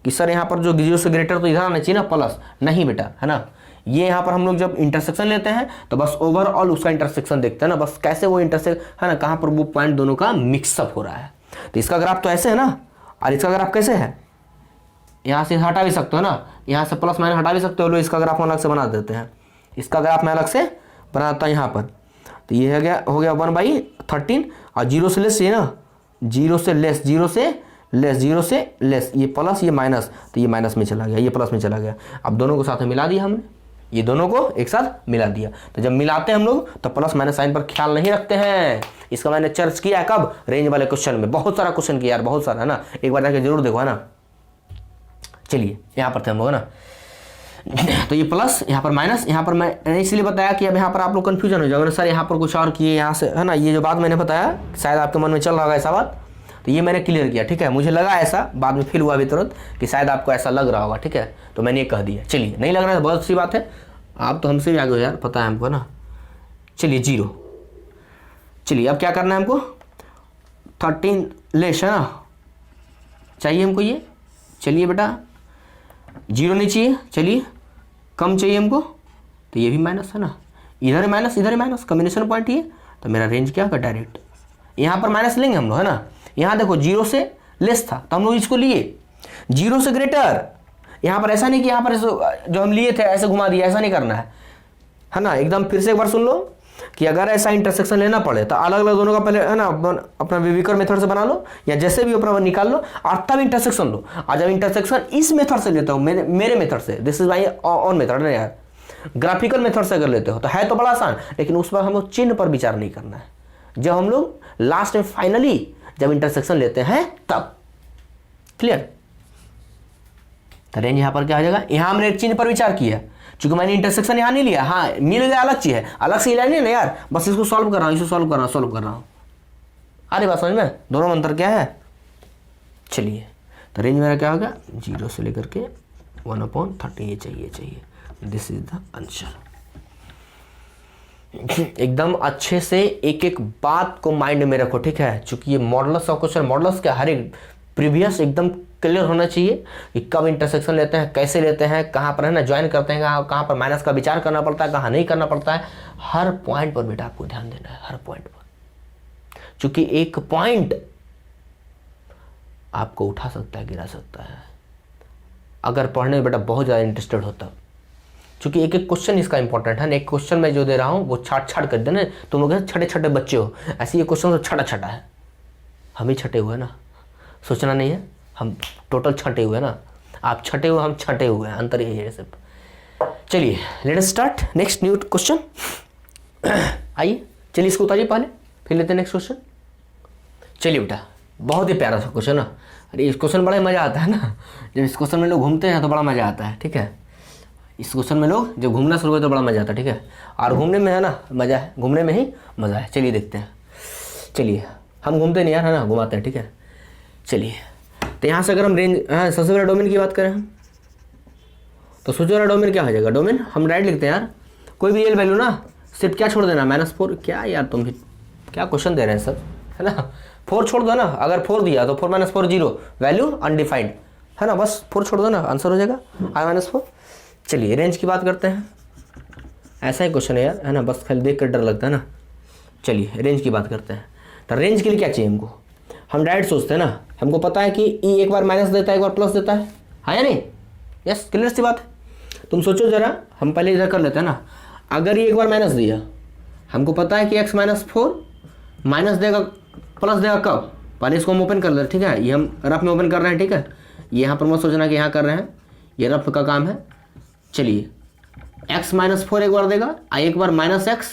कि सर यहाँ पर जो 0 से ग्रेटर तो इधर आना चाहिए ना प्लस, नहीं बेटा, है ना। ये यहाँ पर हम लोग जब इंटरसेक्शन लेते हैं तो बस ओवरऑल उसका इंटरसेक्शन देखते हैं ना, बस कैसे वो इंटरसेक्ट, है ना, कहाँ पर वो पॉइंट दोनों का मिक्सअप हो रहा है। तो इसका ग्राफ तो ऐसे है ना, और इसका ग्राफ कैसे है, यहाँ से हटा भी सकते हो ना, यहाँ से प्लस माइनस हटा भी सकते हो, लो इसका ग्राफ अलग से बना देते हैं, इसका ग्राफ मैं अलग से बनाता हूँ यहाँ पर। तो ये हो गया 1/13, और 0 से लेस चाहिए ना, 0 से लेस, 0 से लेस, 0 से लेस, ये प्लस ये माइनस, तो ये माइनस में चला गया, ये प्लस में चला गया। अब दोनों को साथ में मिला दिया हमने, ये दोनों को एक साथ मिला दिया। तो जब मिलाते हैं हम लोग तो प्लस माइनस साइन पर ख्याल नहीं रखते हैं, इसका मैंने चर्च किया है कब, रेंज वाले क्वेश्चन में, बहुत सारा क्वेश्चन किया यार, बहुत सारा, है ना, एक बार जाके जरूर देखो, है ना। चलिए यहाँ पर थे हम लोग, है ना, तो ये प्लस, यहाँ पर माइनस, यहाँ पर मैंने इसलिए बताया कि अब यहाँ पर आप लोग कंफ्यूजन हो जाओगे सर यहाँ पर कुछ और किए यहाँ से, है ना, ये जो बात मैंने बताया शायद आपके मन में चल रहा होगा ऐसा बात, तो ये मैंने क्लियर किया, ठीक है, मुझे लगा ऐसा, बाद में फील हुआ भी तुरंत कि शायद आपको ऐसा लग रहा होगा, ठीक है, तो मैंने ये कह दिया। चलिए नहीं लग रहा है तो बहुत अच्छी बात है, आप तो हमसे भी आगे हो यार, पता है हमको ना। चलिए 0, चलिए अब क्या करना है हमको, 13 लेस, है ना, चाहिए हमको ये, चलिए बेटा 0 नहीं चाहिए, चलिए कम चाहिए हमको, तो ये भी माइनस है ना, इधर माइनस इधर माइनस, कॉम्बिनेशन पॉइंट ये, तो मेरा रेंज क्या होगा, डायरेक्ट यहाँ पर माइनस लेंगे हम लोग, है ना। यहाँ देखो 0 से लेस था तो हम लोग इसको लिए, 0 से ग्रेटर, यहाँ पर ऐसा नहीं कि यहाँ पर जो हम लिए थे ऐसे घुमा दिया, ऐसा नहीं करना है ना। एकदम फिर से एक बार सुन लो कि अगर ऐसा इंटरसेक्शन लेना पड़े तो अलग अलग दोनों का पहले, है ना, अपना बेबीकर मेथड से बना लो या जैसे भी अपना निकाल लो, और तब इंटरसेक्शन लो। और जब इंटरसेक्शन इस मेथड से लेता हूँ, मेरे मेथड से, this is my on method ना यार, ग्राफिकल मेथड से अगर लेते हो तो है तो बड़ा आसान, लेकिन उस पर हम लोग चिन्ह पर विचार नहीं करना है। जब हम लोग लास्ट में फाइनली जब इंटरसेक्शन लेते हैं तब, क्लियर। तो रेंज यहां पर क्या हो जाएगा, यहां हमने एक चिन्ह पर विचार किया, क्योंकि मैंने इंटरसेक्शन यहां नहीं लिया, हाँ मिल गया अलग चीज है, अलग से लेनी है ना यार, बस इसको सॉल्व कर रहा हूं, इसको सॉल्व कर रहा हूं। अरे बात समझ में, दोनों में अंतर क्या है। चलिए तो रेंज मेरा क्या होगा, 0 से लेकर के 1/13, ये चाहिए, दिस इज द आंसर। एकदम अच्छे से एक एक बात को माइंड में रखो, ठीक है, क्योंकि ये मॉडल्स का क्वेश्चन, मॉडल्स का हर एक प्रीवियस एकदम क्लियर होना चाहिए कि कब इंटरसेक्शन लेते हैं, कैसे लेते हैं, कहाँ पर है ना ज्वाइन करते हैं, कहाँ पर माइनस का विचार करना पड़ता है, कहाँ नहीं करना पड़ता है, हर पॉइंट पर बेटा आपको ध्यान देना है, हर पॉइंट पर, क्योंकि एक पॉइंट आपको उठा सकता है, गिरा सकता है, अगर पढ़ने में बेटा बहुत ज़्यादा इंटरेस्टेड होता, क्योंकि एक एक क्वेश्चन इसका इंपॉर्टेंट है ना। एक क्वेश्चन मैं जो दे रहा हूँ वो छाट कर देना, तुम लोग छठे छठे बच्चे हो, ऐसे ये क्वेश्चन तो छटा है, हम ही छठे हुए ना, सोचना नहीं है, हम टोटल छंटे हुए ना, आप छठे हुए हम छठे हुए हैं, अंतर यही है सिर्फ। चलिए late us start next new question. आइए चलिए इसको उतारिए पहले, फिर लेते हैं नेक्स्ट क्वेश्चन। चलिए बेटा बहुत ही प्यारा सा क्वेश्चन ना, अरे इस क्वेश्चन बड़ा मज़ा आता है ना, जब इस क्वेश्चन में लोग घूमते हैं तो बड़ा मज़ा आता है, ठीक है। इस क्वेश्चन में लोग जब घूमना शुरू करते तो बड़ा मज़ा आता है, ठीक है। और घूमने में है ना मज़ा है, घूमने में ही मज़ा है। चलिए देखते हैं, चलिए हम घूमते नहीं यार, है ना, घुमाते हैं, ठीक है। चलिए तो यहाँ से अगर हम रेंज, हाँ सबसे पहले डोमेन की बात करें हम, तो सोचो ना डोमेन क्या हो जाएगा। डोमेन हम डायरेक्ट लिखते हैं यार, कोई भी एल वैल्यू ना, सिर्फ क्या छोड़ देना, -4। क्या यार तुम भी क्या क्वेश्चन दे रहे हैं सब, है ना। 4 छोड़ दो ना, अगर 4 दिया तो 4 - 4 0, वैल्यू अनडिफाइंड, है ना, बस 4 छोड़ दो ना, आंसर हो जाएगा I - 4। चलिए रेंज की बात करते हैं, ऐसा ही क्वेश्चन है यार, है ना, बस खाली देख कर डर लगता है ना। चलिए रेंज की बात करते हैं, तो रेंज के लिए क्या चाहिए हमको, हम डायरेक्ट सोचते हैं ना, हमको पता है कि ई एक बार माइनस देता है, एक बार प्लस देता है, हाँ या नहीं, यस क्लियर सी बात है। तुम सोचो जरा, हम पहले इधर कर लेते हैं ना, अगर ये एक बार माइनस दिया, हमको पता है कि x - 4 माइनस देगा प्लस देगा कब, पहले इसको हम ओपन कर लेते, ठीक है, ये हम रफ में ओपन कर रहे हैं, ठीक है, ये यहाँ पर मत सोचना कि यहाँ कर रहे हैं, ये रफ का काम है। चलिए x - 4 एक बार देगा, एक बार -x,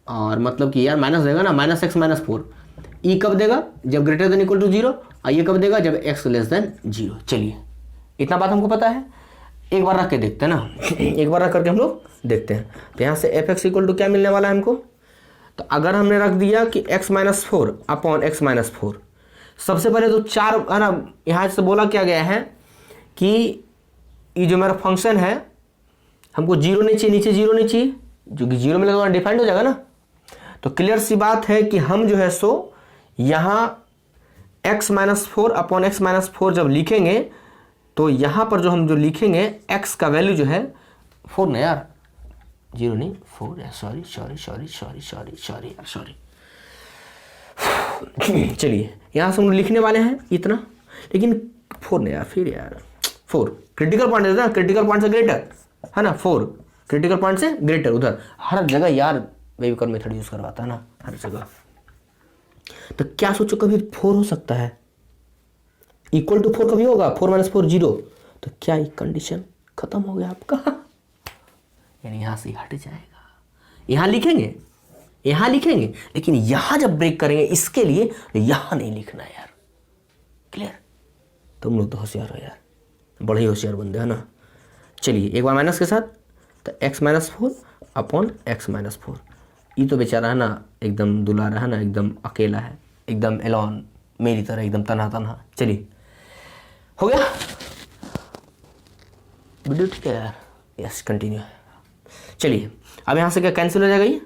और मतलब कि यार माइनस देगा ना, -x - 4, ई कब देगा, जब ग्रेटर देन इक्वल टू 0, और ये कब देगा, जब x लेस देन 0। चलिए इतना बात हमको पता है, एक बार रख के देखते हैं ना, एक बार रख करके हम लोग देखते हैं। तो यहाँ से fx इक्वल टू क्या मिलने वाला है हमको, तो अगर हमने रख दिया कि x - 4 अपॉन x - 4, सबसे पहले तो 4, है ना, यहाँ से बोला क्या गया है कि ये जो मेरा फंक्शन है हमको 0 नहीं चाहिए, नीचे 0 नहीं चाहिए, जो कि 0 मिलेगा तो डिफाइंड हो जाएगा ना। तो क्लियर सी बात है कि हम जो है सो यहाँ x - 4 अपॉन x - 4 जब लिखेंगे, तो यहाँ पर जो हम जो लिखेंगे x का वैल्यू जो है 4 ना यार, 0 नहीं 4 है, sorry sorry sorry sorry sorry sorry यार सॉरी। चलिए यहाँ से हम लिखने वाले हैं इतना, लेकिन 4 ना यार, फिर यार 4 क्रिटिकल पॉइंट है ना, क्रिटिकल पॉइंट से ग्रेटर, है ना, 4 क्रिटिकल पॉइंट से ग्रेटर, उधर हर जगह यार बेबीकर मेथड यूज करवाता है ना हर जगह। तो क्या सोचो कभी 4 हो सकता है, इक्वल टू 4 कभी होगा, 4 - 4 0, तो क्या ये कंडीशन खत्म हो गया आपका, यानी यहाँ से हट जाएगा, यहाँ लिखेंगे, यहाँ लिखेंगे, लेकिन यहाँ जब ब्रेक करेंगे इसके लिए यहाँ नहीं लिखना यार, क्लियर। तुम लोग तो होशियार हो यार, बड़े ही होशियार बंदे है ना। चलिए एक बार माइनस के साथ, तो x - 4 अपॉन x - 4, ये तो बेचारा है ना एकदम दुलारा है ना, एकदम अकेला है, एकदम एलॉन मेरी तरह, एकदम तनहा तनहा। चलिए हो गया वीडियो, ठीक है यार, यस कंटिन्यू। चलिए अब यहाँ से क्या कैंसिल हो जाएगा, ये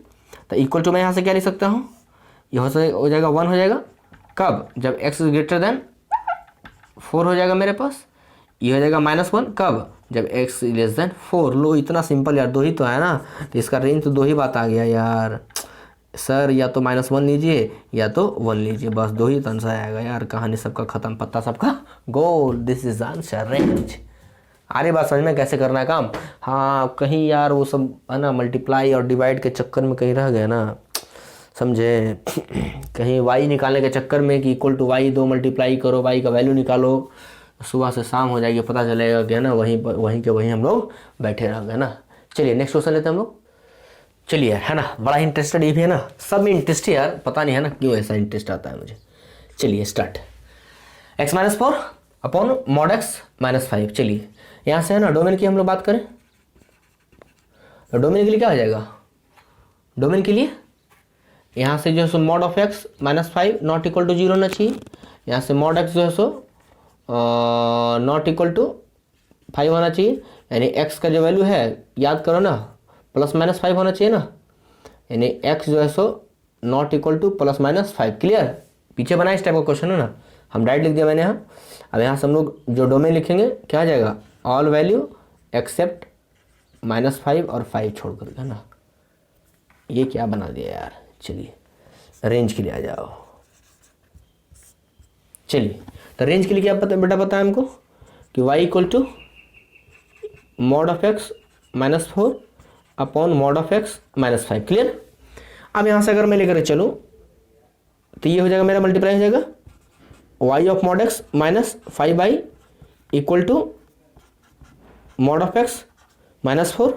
तो इक्वल टू मैं यहाँ से क्या लिख सकता हूँ, ये हो जाएगा 1 हो जाएगा, कब, जब x ग्रेटर देन 4 हो जाएगा मेरे पास, ये हो जाएगा -1 कब, जब x लेस देन 4। लो इतना सिंपल यार, 2 ही तो है ना, तो इसका रेंज तो 2 ही बात आ गया यार सर, या तो -1 लीजिए या तो 1 लीजिए, बस 2 ही तो आंसर आएगा यार, कहानी सबका खत्म, पत्ता सबका गोल, दिस इज आंसर रेंज। अरे बात समझ में कैसे करना है काम, हाँ कहीं यार वो सब है ना मल्टीप्लाई और डिवाइड के चक्कर में कहीं रह गए ना, समझे, कहीं y निकालने के चक्कर में कि इक्वल टू y 2 मल्टीप्लाई करो, y का वैल्यू निकालो, सुबह से शाम हो जाएगी, पता चलेगा कि है ना वहीं के वहीं हम लोग बैठे रह गए ना। चलिए नेक्स्ट क्वेश्चन लेते हैं हम लोग। चलिए है ना, बड़ा इंटरेस्टेड ये भी है ना, सब में इंटरेस्ट है यार, पता नहीं है ना क्यों ऐसा इंटरेस्ट आता है मुझे। चलिए start, x - 4 upon mod x - 5। चलिए यहाँ से है ना डोमेन की हम लोग बात करें, तो डोमेन के लिए क्या हो जाएगा, डोमेन के लिए यहाँ से जो है सो mod of x - 5 not equal to 0 होना चाहिए, यहाँ से mod x जो है सो नॉट इक्वल टू 5 होना चाहिए, यानी x का जो वैल्यू है याद करो ना, +- 5 होना चाहिए ना, यानी x जो है सो नॉट इक्वल टू +- 5। क्लियर, पीछे बना इस टाइप का क्वेश्चन है ना, हम डायरेक्ट लिख दिया मैंने यहाँ। अब यहाँ से हम लोग जो डोमेन लिखेंगे क्या आ जाएगा, ऑल वैल्यू एक्सेप्ट -5 और 5 छोड़ कर, है ना, ये क्या बना दिया यार। चलिए रेंज के लिए आ जाओ। चलिए तो रेंज के लिए क्या पता बेटा, पता है हमको कि y equal to mod of x - 4 upon mod of x - 5। Clear. अब यहाँ से अगर मैं लेकर चलूँ तो ये हो जाएगा मेरा मल्टीप्लाई हो जाएगा, y of mod x minus 5 equal to mod of x minus 4।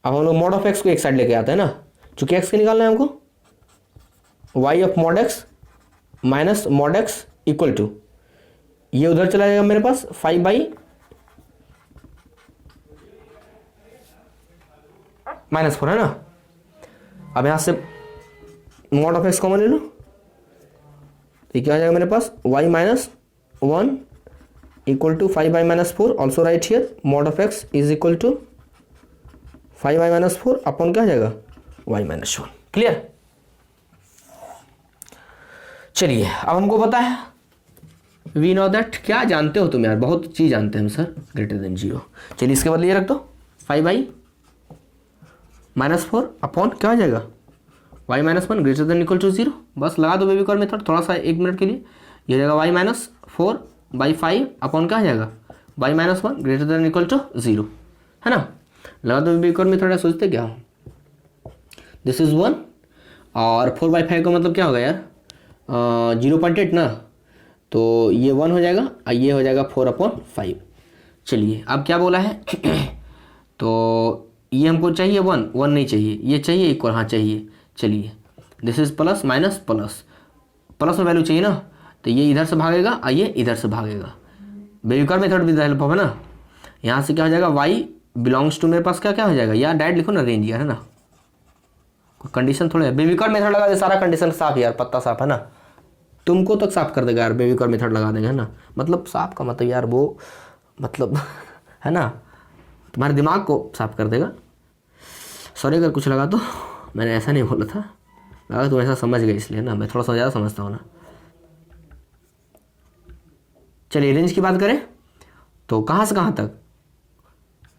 अब हम लोग मॉड ऑफ एक्स को एक साइड लेके आते हैं ना, चूंकि एक्स के निकालना है हमको। Y of mod x minus mod x equal to, ये उधर चला जाएगा मेरे पास 5 माइनस 4 है ना। अब यहां से मॉड ऑफ एक्स कॉमन ले लो, तो क्या आ जाएगा मेरे पास y minus 1 equal to 5y minus 4। Also write here mod of x is equal to 5y minus 4 upon क्या आ जाएगा y माइनस 1। क्लियर। चलिए अब हमको पता है वी नो दैट, क्या जानते हो तुम यार, बहुत चीज जानते हैं हम सर, ग्रेटर देन 0। चलिए इसके बदले ये रख दो 5y माइनस 4 अपॉन क्या आ जाएगा y minus 1 greater than equal to 0। बस लगा दो बेबी कॉर्न मेथड थोड़ा सा 1 मिनट के लिए। ये जाएगा y माइनस 4 बाई 5 अपॉन क्या आ जाएगा y minus 1 greater than equal to 0, है ना। लगा दो बेबी कॉर्न मेथड। सोचते क्या हो, दिस इज 1 और 4/5 का मतलब क्या होगा यार 0.8 ना, तो ये 1 हो जाएगा और ये हो जाएगा 4/5। चलिए अब क्या बोला है तो ये हमको चाहिए 1 नहीं चाहिए, ये चाहिए इक्वल, हाँ चाहिए। चलिए this is plus minus plus, plus में वैल्यू चाहिए ना, तो ये इधर से भागेगा और ये इधर से भागेगा। बेबी कॉर्न मेथड भी हेल्प होगा ना। यहाँ से क्या हो जाएगा y बिलोंग्स टू, मेरे पास क्या क्या हो जाएगा यार, डायरेक्ट लिखो ना रेंज यार, है ना, कोई कंडीशन थोड़े है। बेबी कॉर्न मेथड लगा दे, सारा कंडीशन साफ यार, पत्ता साफ है ना, तुमको तक साफ कर देगा यार बेबी कॉर्न मेथड लगा देंगे, है ना। मतलब साफ का मतलब यार वो मतलब है ना, तुम्हारे दिमाग को साफ कर देगा। सॉरी अगर कुछ लगा तो, मैंने ऐसा नहीं बोला था, लगा तुम ऐसा समझ गए इसलिए ना, मैं थोड़ा सा ज़्यादा समझता हूँ ना। चलिए रेंज की बात करें तो कहाँ से कहाँ तक,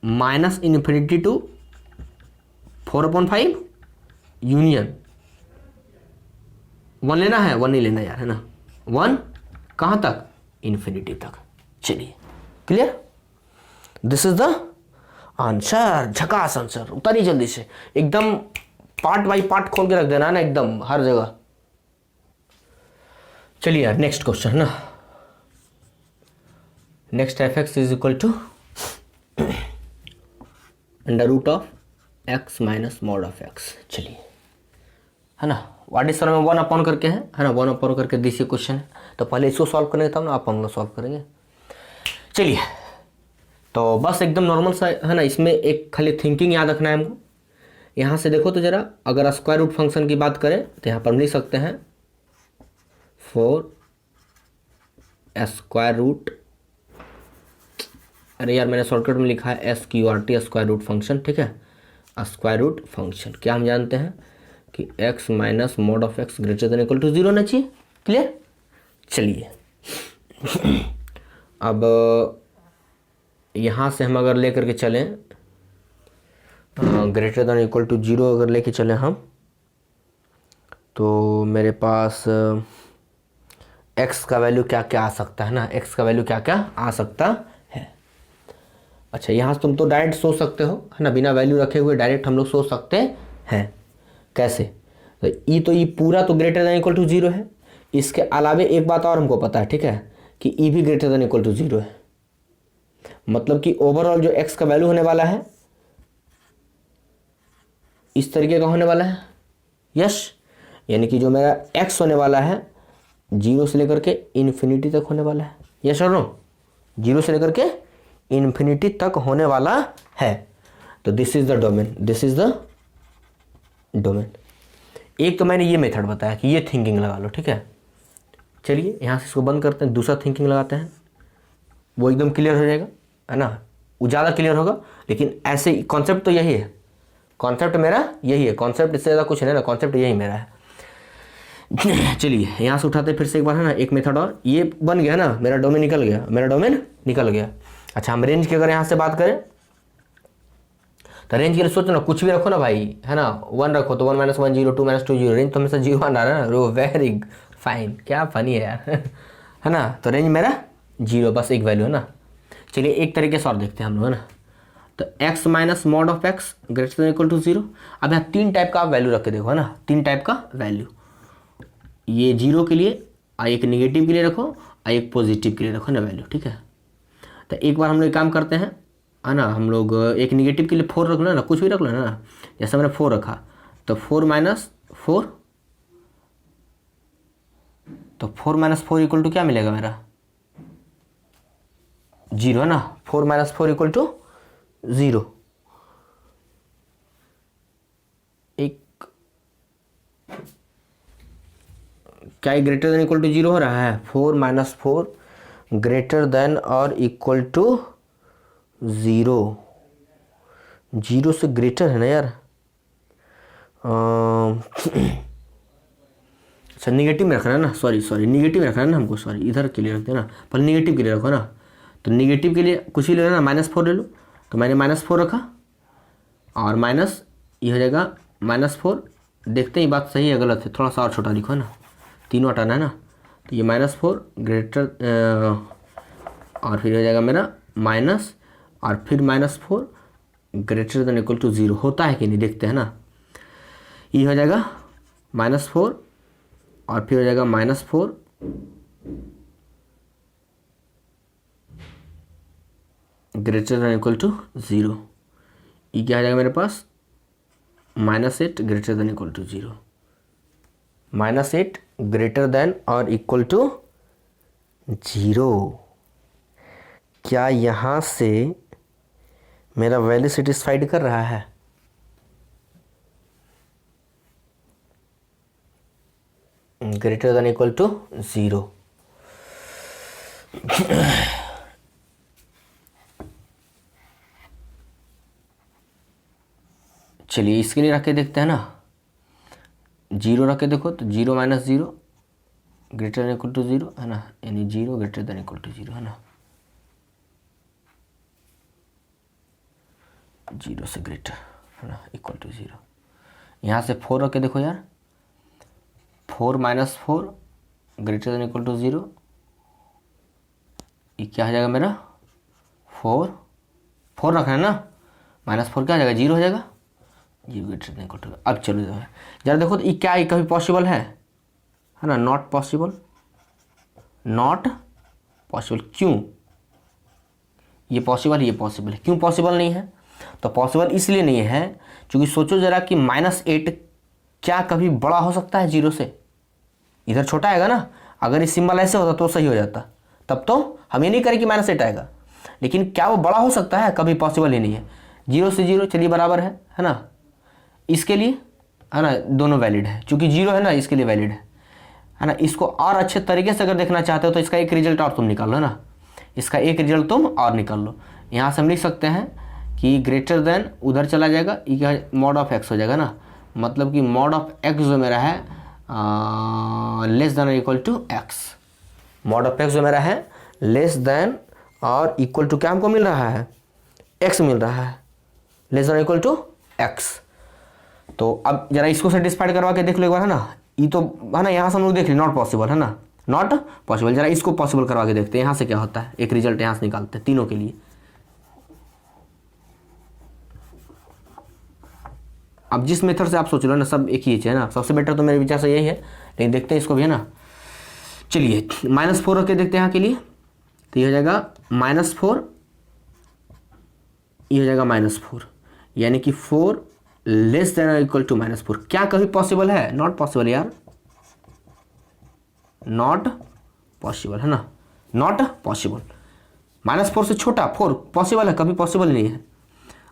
माइनस इन्फिनिटी टू 4/5 यूनियन 1 लेना है, 1 नहीं लेना यार, है ना। 1 कहाँ तक, इन्फिनिटी तक। चलिए clear, this is the answer. झकास आंसर, उतारी जल्दी से, एकदम पार्ट बाई पार्ट खोल के रख देना है ना, एकदम हर जगह। चलिए यार नेक्स्ट क्वेश्चन ना, next f(x) is equal to under root of x minus mod of x। चलिए है ना, व्हाट इज सर में 1 अपॉन करके है ना, 1 अपॉन करके दिस ये क्वेश्चन है, तो पहले इसको सॉल्व करेंगे तब ना आप हम लोग सॉल्व करेंगे। चलिए तो बस एकदम नॉर्मल सा है ना, इसमें एक खाली थिंकिंग याद रखना है हमको। यहाँ से देखो तो जरा, अगर स्क्वायर रूट फंक्शन की बात करें तो यहाँ पर हम लिख सकते हैं 4 स्क्वायर रूट, अरे यार मैंने शॉर्टकट में लिखा है SQRT स्क्वायर रूट फंक्शन, ठीक है। स्क्वायर रूट फंक्शन क्या हम जानते हैं कि x minus mod of x greater than equal to 0 होना चाहिए। क्लियर। चलिए अब यहाँ से हम अगर लेकर के चलें ग्रेटर देन इक्वल टू 0 अगर लेके चलें हम, तो मेरे पास x का वैल्यू क्या क्या आ सकता है ना, x का वैल्यू क्या क्या आ सकता है। अच्छा यहाँ से तुम तो डायरेक्ट सोच सकते हो है ना, बिना वैल्यू रखे हुए डायरेक्ट हम लोग सोच सकते हैं। कैसे, तो ये पूरा तो ग्रेटर देन इक्वल टू 0 है, इसके अलावे एक बात और हमको पता है, ठीक है, कि ई भी ग्रेटर देन इक्वल टू 0 है। मतलब कि ओवरऑल जो x का वैल्यू होने वाला है इस तरीके का होने वाला है, यस, यानी कि जो मेरा x होने वाला है 0 से लेकर के इन्फिनिटी तक होने वाला है, यस और नो, 0 से लेकर के इन्फिनिटी तक होने वाला है। तो this is the domain, this is the domain. एक तो मैंने ये मेथड बताया कि ये थिंकिंग लगा लो, ठीक है। चलिए यहाँ से इसको बंद करते हैं, दूसरा थिंकिंग लगाते हैं, वो एकदम क्लियर हो जाएगा, है ना, वो ज़्यादा क्लियर होगा। लेकिन ऐसे कॉन्सेप्ट तो यही है, कॉन्सेप्ट मेरा यही है, कॉन्सेप्ट इससे ज़्यादा कुछ नहीं ना, कॉन्सेप्ट यही मेरा है। चलिए यहाँ से उठाते फिर से एक बार, है ना, एक मेथड और, ये बन गया ना, मेरा डोमेन निकल गया, मेरा डोमेन निकल गया। अच्छा हम रेंज की अगर यहाँ से बात करें तो रेंज के लिए सोचो ना, कुछ भी रखो ना भाई, है ना, 1 रखो तो 1 - 1 0 2 - 2 0, रेंज तो हमेशा 0 आ रहा है ना, वेरी फाइन, क्या फनी है यार है ना। तो रेंज मेरा 0, बस एक वैल्यू है ना। चलिए एक तरीके से और देखते हैं हम लोग, है ना। तो x minus mod of x greater than equal to 0। अब यहाँ 3 टाइप का आप वैल्यू रख के देखो, है ना, 3 टाइप का वैल्यू, ये 0 के लिए, एक नेगेटिव के लिए रखो एक पॉजिटिव के लिए रखो ना वैल्यू, ठीक है। तो एक बार हम लोग काम करते हैं, है ना, हम लोग एक निगेटिव के लिए 4 रख लो ना, कुछ भी रख लो ना, जैसे मैंने 4 रखा तो 4 माइनस 4, तो 4 माइनस 4 इक्वल टू क्या मिलेगा मेरा, 0, है ना। 4 माइनस 4 इक्वल टू 0। एक क्या ग्रेटर देन इक्वल टू 0 हो रहा है, 4 माइनस 4 ग्रेटर देन और इक्वल टू 0, 0 से ग्रेटर है ना यार। अच्छा निगेटिव में रखना है ना, सॉरी निगेटिव में रखना है ना हमको, सॉरी इधर के लिए रखते हैं ना, पर निगेटिव के लिए रखो ना। तो निगेटिव के लिए कुछ ही ले लेना, -4 ले लो, तो मैंने -4 रखा और माइनस ये हो जाएगा -4। देखते हैं बात सही है गलत है, थोड़ा सा और छोटा लिखो ना, तीनों हटाना है ना। तो ये -4 ग्रेटर और फिर हो जाएगा मेरा माइनस और फिर -4 ग्रेटर देन इक्वल टू 0 होता है कि नहीं, देखते हैं ना। ये हो जाएगा -4 और फिर हो जाएगा -4 ग्रेटर देन इक्वल टू 0। ये क्या आ जाएगा मेरे पास, -8 greater than equal to 0, -8 greater than और इक्वल टू 0। क्या यहाँ से मेरा वैल्यू सेटिस्फाइड कर रहा है, ग्रेटर देन इक्वल टू 0। चलिए इसके लिए रख के देखते हैं ना, 0 रख के देखो तो 0 minus 0 greater than equal to 0, है ना, यानी 0 ग्रेटर देन इक्वल टू 0, है ना, 0 से ग्रेटर, है ना, इक्वल टू 0। यहाँ से 4 रख के देखो यार, 4 minus 4 greater than equal to 0, ये क्या हो जाएगा मेरा 4 रखना है ना, -4 क्या हो जाएगा 0 हो जाएगा, 0 ग्रेटर देन इक्वल टू। अब चलो जरा देखो तो ये क्या ये कभी पॉसिबल है ना, नॉट पॉसिबल, नॉट पॉसिबल। क्यों ये पॉसिबल है, ये पॉसिबल है, क्यों पॉसिबल नहीं है, तो पॉसिबल इसलिए नहीं है क्योंकि सोचो जरा कि -8 क्या कभी बड़ा हो सकता है 0 से, इधर छोटा आएगा ना। अगर ये सिंबल ऐसे होता तो सही हो जाता, तब तो हम ये नहीं करें कि -8 आएगा, लेकिन क्या वो बड़ा हो सकता है, कभी पॉसिबल ही नहीं है। 0 से 0 चलिए बराबर है ना, इसके लिए है ना दोनों वैलिड है, चूंकि 0 है ना इसके लिए वैलिड है ना। इसको और अच्छे तरीके से अगर देखना चाहते हो तो इसका एक रिजल्ट और तुम निकाल लो ना, इसका एक रिजल्ट तुम और निकाल लो। यहाँ से हम लिख सकते हैं कि ग्रेटर देन उधर चला जाएगा, ये क्या मॉड ऑफ x हो जाएगा ना, मतलब कि मॉड ऑफ x जो मेरा है लेस देन और equal to x, mod of x जो मेरा है लेस देन और इक्वल टू क्या हमको मिल रहा है, x मिल रहा है, less than equal to x। तो अब जरा इसको सेटिस्फाइड करवा के देख लो एक बार, है ना, ये तो है ना, यहाँ से हम लोग देख लें नॉट पॉसिबल, है ना, नॉट पॉसिबल। जरा इसको पॉसिबल करवा के देखते हैं, यहाँ से क्या होता है, एक रिजल्ट यहाँ से निकालते हैं तीनों के लिए। अब जिस मेथड से आप सोच लो ना, सब एक ही है ना, सबसे बेटर तो मेरे विचार से यही है, लेकिन देखते हैं इसको भी, है ना। चलिए -4 रख के देखते हैं यहाँ के लिए, तो ये हो जाएगा -4, ये हो जाएगा -4, यानी कि 4 लेस देन और इक्वल टू -4। क्या कभी पॉसिबल है, नॉट पॉसिबल यार, नॉट पॉसिबल, है ना, नॉट पॉसिबल। -4 से छोटा 4 पॉसिबल है, कभी पॉसिबल नहीं है।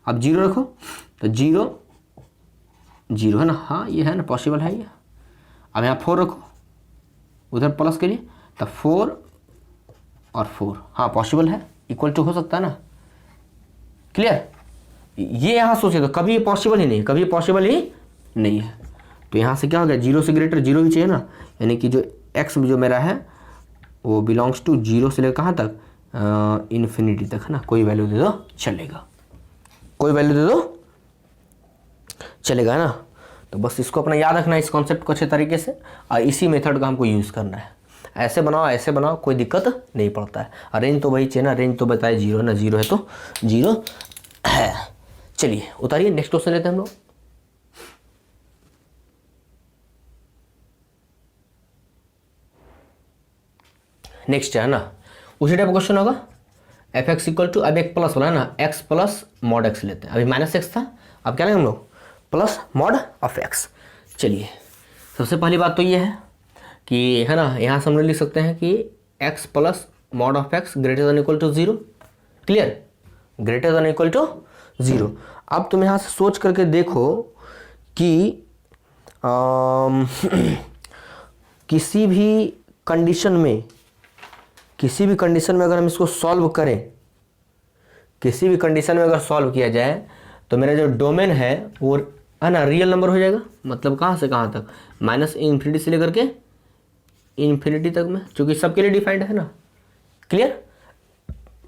अब 0 रखो तो 0 0 है ना, हाँ ये है ना, पॉसिबल है ये। अब यहाँ 4 रखो उधर प्लस के लिए, तो 4 और 4, हाँ पॉसिबल है, इक्वल टू हो सकता है ना, क्लियर। ये यहाँ सोचे तो कभी ये पॉसिबल ही नहीं है, कभी ये पॉसिबल ही नहीं है। तो यहाँ से क्या हो गया, 0 से ग्रेटर 0 ही चाहिए ना, यानी कि जो x जो मेरा है वो बिलोंग्स टू 0 से लेकर कहाँ तक, इन्फिनिटी तक, है ना। कोई वैल्यू दे दो चलेगा, कोई वैल्यू दे दो चलेगा, है ना। तो बस इसको अपना याद रखना है, इस कॉन्सेप्ट को अच्छे तरीके से, और इसी मेथड का हमको यूज़ करना है। ऐसे बनाओ कोई दिक्कत नहीं पड़ता है। और रेंज तो वही चाहिए ना, रेंज तो बताए 0 है ना, 0 है तो 0 है। चलिए उतारिए, नेक्स्ट क्वेश्चन लेते हैं हम लोग। नेक्स्ट है ना, उसी टाइप का क्वेश्चन होगा एफ एक्स इक्वल टू, अब एक प्लस वाला है ना, एक्स प्लस मॉड एक्स लेते हैं, अभी माइनस एक्स था, अब क्या लेंगे हम लोग प्लस मॉड ऑफ एक्स। चलिए सबसे पहली बात तो ये है कि है ना, यहाँ से हम लोग लिख सकते हैं कि x plus mod of x greater than equal to 0, clear, greater than equal to 0। अब तुम यहाँ से सोच करके देखो कि किसी भी कंडीशन में अगर हम इसको सॉल्व करें, किसी भी कंडीशन में अगर सॉल्व किया जाए तो मेरा जो डोमेन है वो है ना रियल नंबर हो जाएगा, मतलब कहाँ से कहाँ तक, माइनस इन्फिनिटी से लेकर के इन्फिनिटी तक में, क्योंकि सबके लिए डिफाइंड है ना, क्लियर,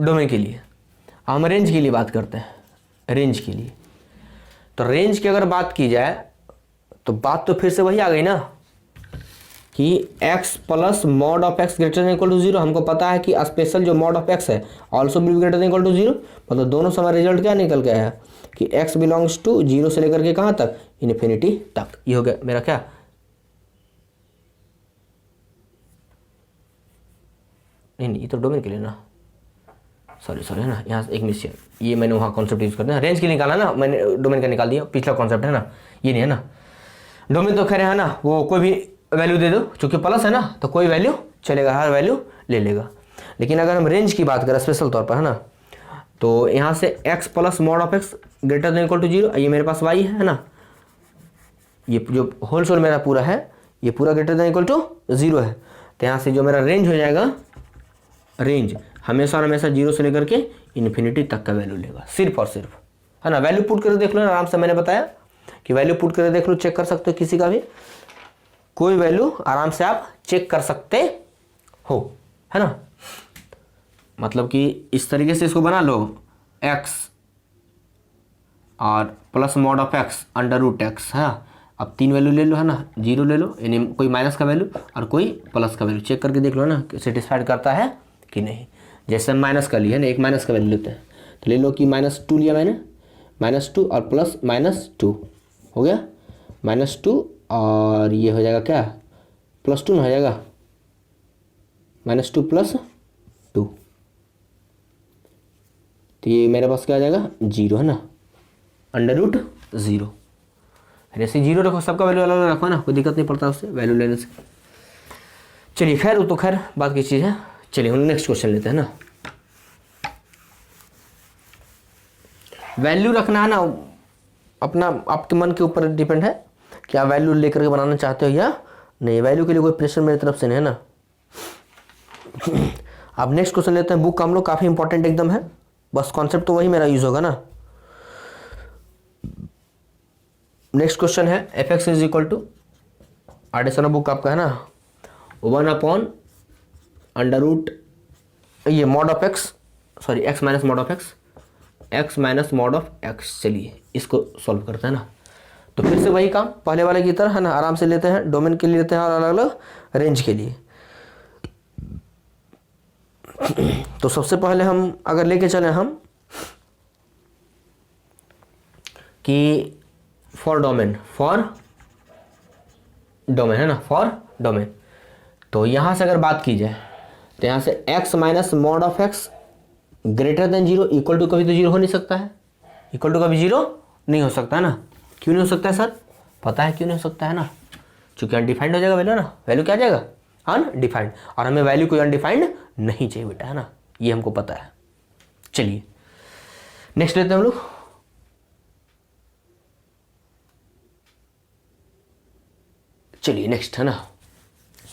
डोमेन के लिए। हम रेंज के लिए बात करते हैं, रेंज के लिए, तो रेंज की अगर बात की जाए तो बात तो फिर से वही आ गई ना कि x plus mod of x greater than equal to 0। हमको पता है कि स्पेशल जो मॉड ऑफ x है also be greater than equal to 0, मतलब दोनों से हमारा रिजल्ट क्या निकल गया है कि x बिलोंग्स टू 0 से लेकर के कहाँ तक, इन्फिनिटी तक। ये हो गया मेरा क्या, नहीं ये तो डोमेन के लिए ना, सॉरी है ना, यहाँ से एक मिस है, ये मैंने वहाँ कॉन्सेप्ट यूज करते हैं, रेंज के लिए निकाला ना, मैंने डोमेन का निकाल दिया, पिछला कॉन्सेप्ट है ना, ये नहीं है ना। डोमेन तो खैर है ना, वो कोई भी वैल्यू दे दो, चूंकि प्लस है ना तो कोई वैल्यू चलेगा, हर वैल्यू ले लेगा। लेकिन अगर हम रेंज की बात करें स्पेशल तौर पर है ना, तो यहाँ से x plus mod of x greater than equal to 0, ये मेरे पास y है ना, ये जो होल स्क्वायर मेरा पूरा है ये पूरा ग्रेटर देन इक्वल टू 0 है, तो यहाँ से जो मेरा रेंज हो जाएगा, रेंज हमेशा और हमेशा 0 से लेकर के इन्फिनिटी तक का वैल्यू लेगा, सिर्फ और सिर्फ, है ना। वैल्यू पुट करके देख लो आराम से, मैंने बताया कि वैल्यू पुट करके देख लो, चेक कर सकते हो, किसी का भी कोई वैल्यू आराम से आप चेक कर सकते हो, है ना। मतलब कि इस तरीके से इसको बना लो, x और plus mod of x under root x, है। अब 3 वैल्यू ले लो, है ना, 0 ले लो, यानी कोई माइनस का वैल्यू और कोई प्लस का वैल्यू, चेक करके देख लो ना सेटिस्फाइड करता है कि नहीं। जैसे माइनस का लिया है ना, एक माइनस का वैल्यू लेते हैं, तो ले लो कि -2 लिया मैंने, -2 और प्लस -2 हो गया, -2 और ये हो जाएगा क्या, +2 ना हो जाएगा, -2 + 2, तो ये मेरे पास क्या आ जाएगा 0, है ना, अंडर रूट 0। जैसे 0 रखो, सबका वैल्यू अलग अलग रखो ना, कोई दिक्कत नहीं पड़ता उससे वैल्यू लेने से। चलिए खैर वो तो खैर बात की चीज़ है। चलिए हम नेक्स्ट क्वेश्चन लेते हैं ना। वैल्यू रखना है ना अपना, आपके मन के ऊपर डिपेंड है कि आप वैल्यू लेकर के बनाना चाहते हो या नहीं। वैल्यू के लिए कोई प्रेशर मेरी तरफ से नहीं है ना। अब नेक्स्ट क्वेश्चन लेते हैं, बुक का हम लोग काफ़ी इंपॉर्टेंट एकदम है, बस कॉन्सेप्ट तो वही मेरा यूज होगा ना। नेक्स्ट क्वेश्चन है f x is equal to, edition of book आपका है ना, 1/√, ये mod of x, sorry x minus mod of x, x minus mod of x. चलिए इसको सॉल्व करते हैं ना। तो फिर से वही काम पहले वाले की तरह है ना, आराम से लेते हैं, डोमेन के लिए लेते हैं और अलग अलग रेंज के लिए। तो सबसे पहले हम अगर लेके चले हम कि फॉर डोमेन है ना, फॉर डोमेन, तो यहाँ से अगर बात की जाए तो यहाँ से x minus mod of x greater than 0 equal to, कभी तो 0 हो नहीं सकता है, इक्वल टू कभी 0 नहीं हो सकता है ना। क्यों नहीं हो सकता है सर, पता है क्यों नहीं हो सकता है ना, चूंकि अनडिफाइंड हो जाएगा वैल्यू ना, वैल्यू क्या आ जाएगा अनडिफाइंड, और हमें वैल्यू कोई अनडिफाइंड नहीं चाहिए बेटा, है ना, ये हमको पता है। चलिए नेक्स्ट लेते हैं हम लोग। चलिए नेक्स्ट है ना,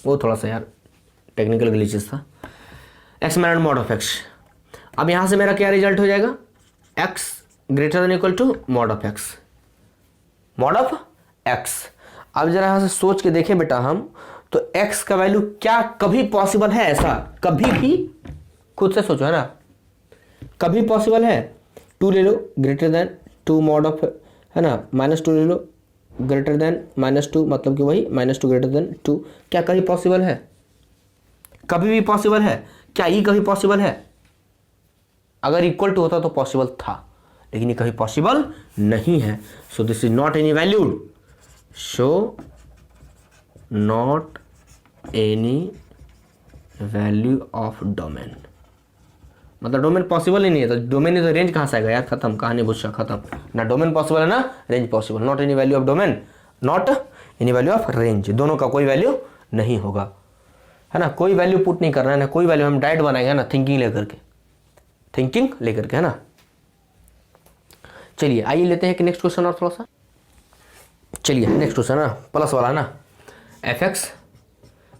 वो थोड़ा सा यार टेक्निकल ग्लिचेस था। X minus mod of x, अब यहाँ से मेरा क्या रिजल्ट हो जाएगा, x greater than equal to mod of x, mod of x। अब जरा यहाँ से सोच के देखें बेटा हम, तो x का वैल्यू क्या कभी पॉसिबल है ऐसा, कभी भी खुद से सोचो है ना, कभी पॉसिबल है। 2 ले लो ग्रेटर देन 2 मॉड ऑफ, है ना, -2 ले लो ग्रेटर देन -2, मतलब कि वही -2 ग्रेटर देन 2, क्या कभी पॉसिबल है, कभी भी पॉसिबल है क्या, ये कभी पॉसिबल है। अगर इक्वल टू होता तो पॉसिबल था, लेकिन ये कभी पॉसिबल नहीं है। So this is not any valued, so not any value of domain, मतलब डोमेन पॉसिबल ही नहीं है, तो डोमेन ही तो रेंज कहाँ से आएगा यार, खत्म कहानी बुस्सा खत्म, ना डोमेन पॉसिबल है ना range possible, not any value of domain not any value of range, दोनों का कोई वैल्यू नहीं होगा, है ना, कोई वैल्यू पुट नहीं करना है ना, कोई वैल्यू हम डायरेक्ट बनाएंगे ना, थिंकिंग लेकर के है ना। चलिए आइए लेते हैं कि नेक्स्ट क्वेश्चन और थोड़ा सा, चलिए नेक्स्ट क्वेश्चन ना प्लस वाला ना, एफ एक्स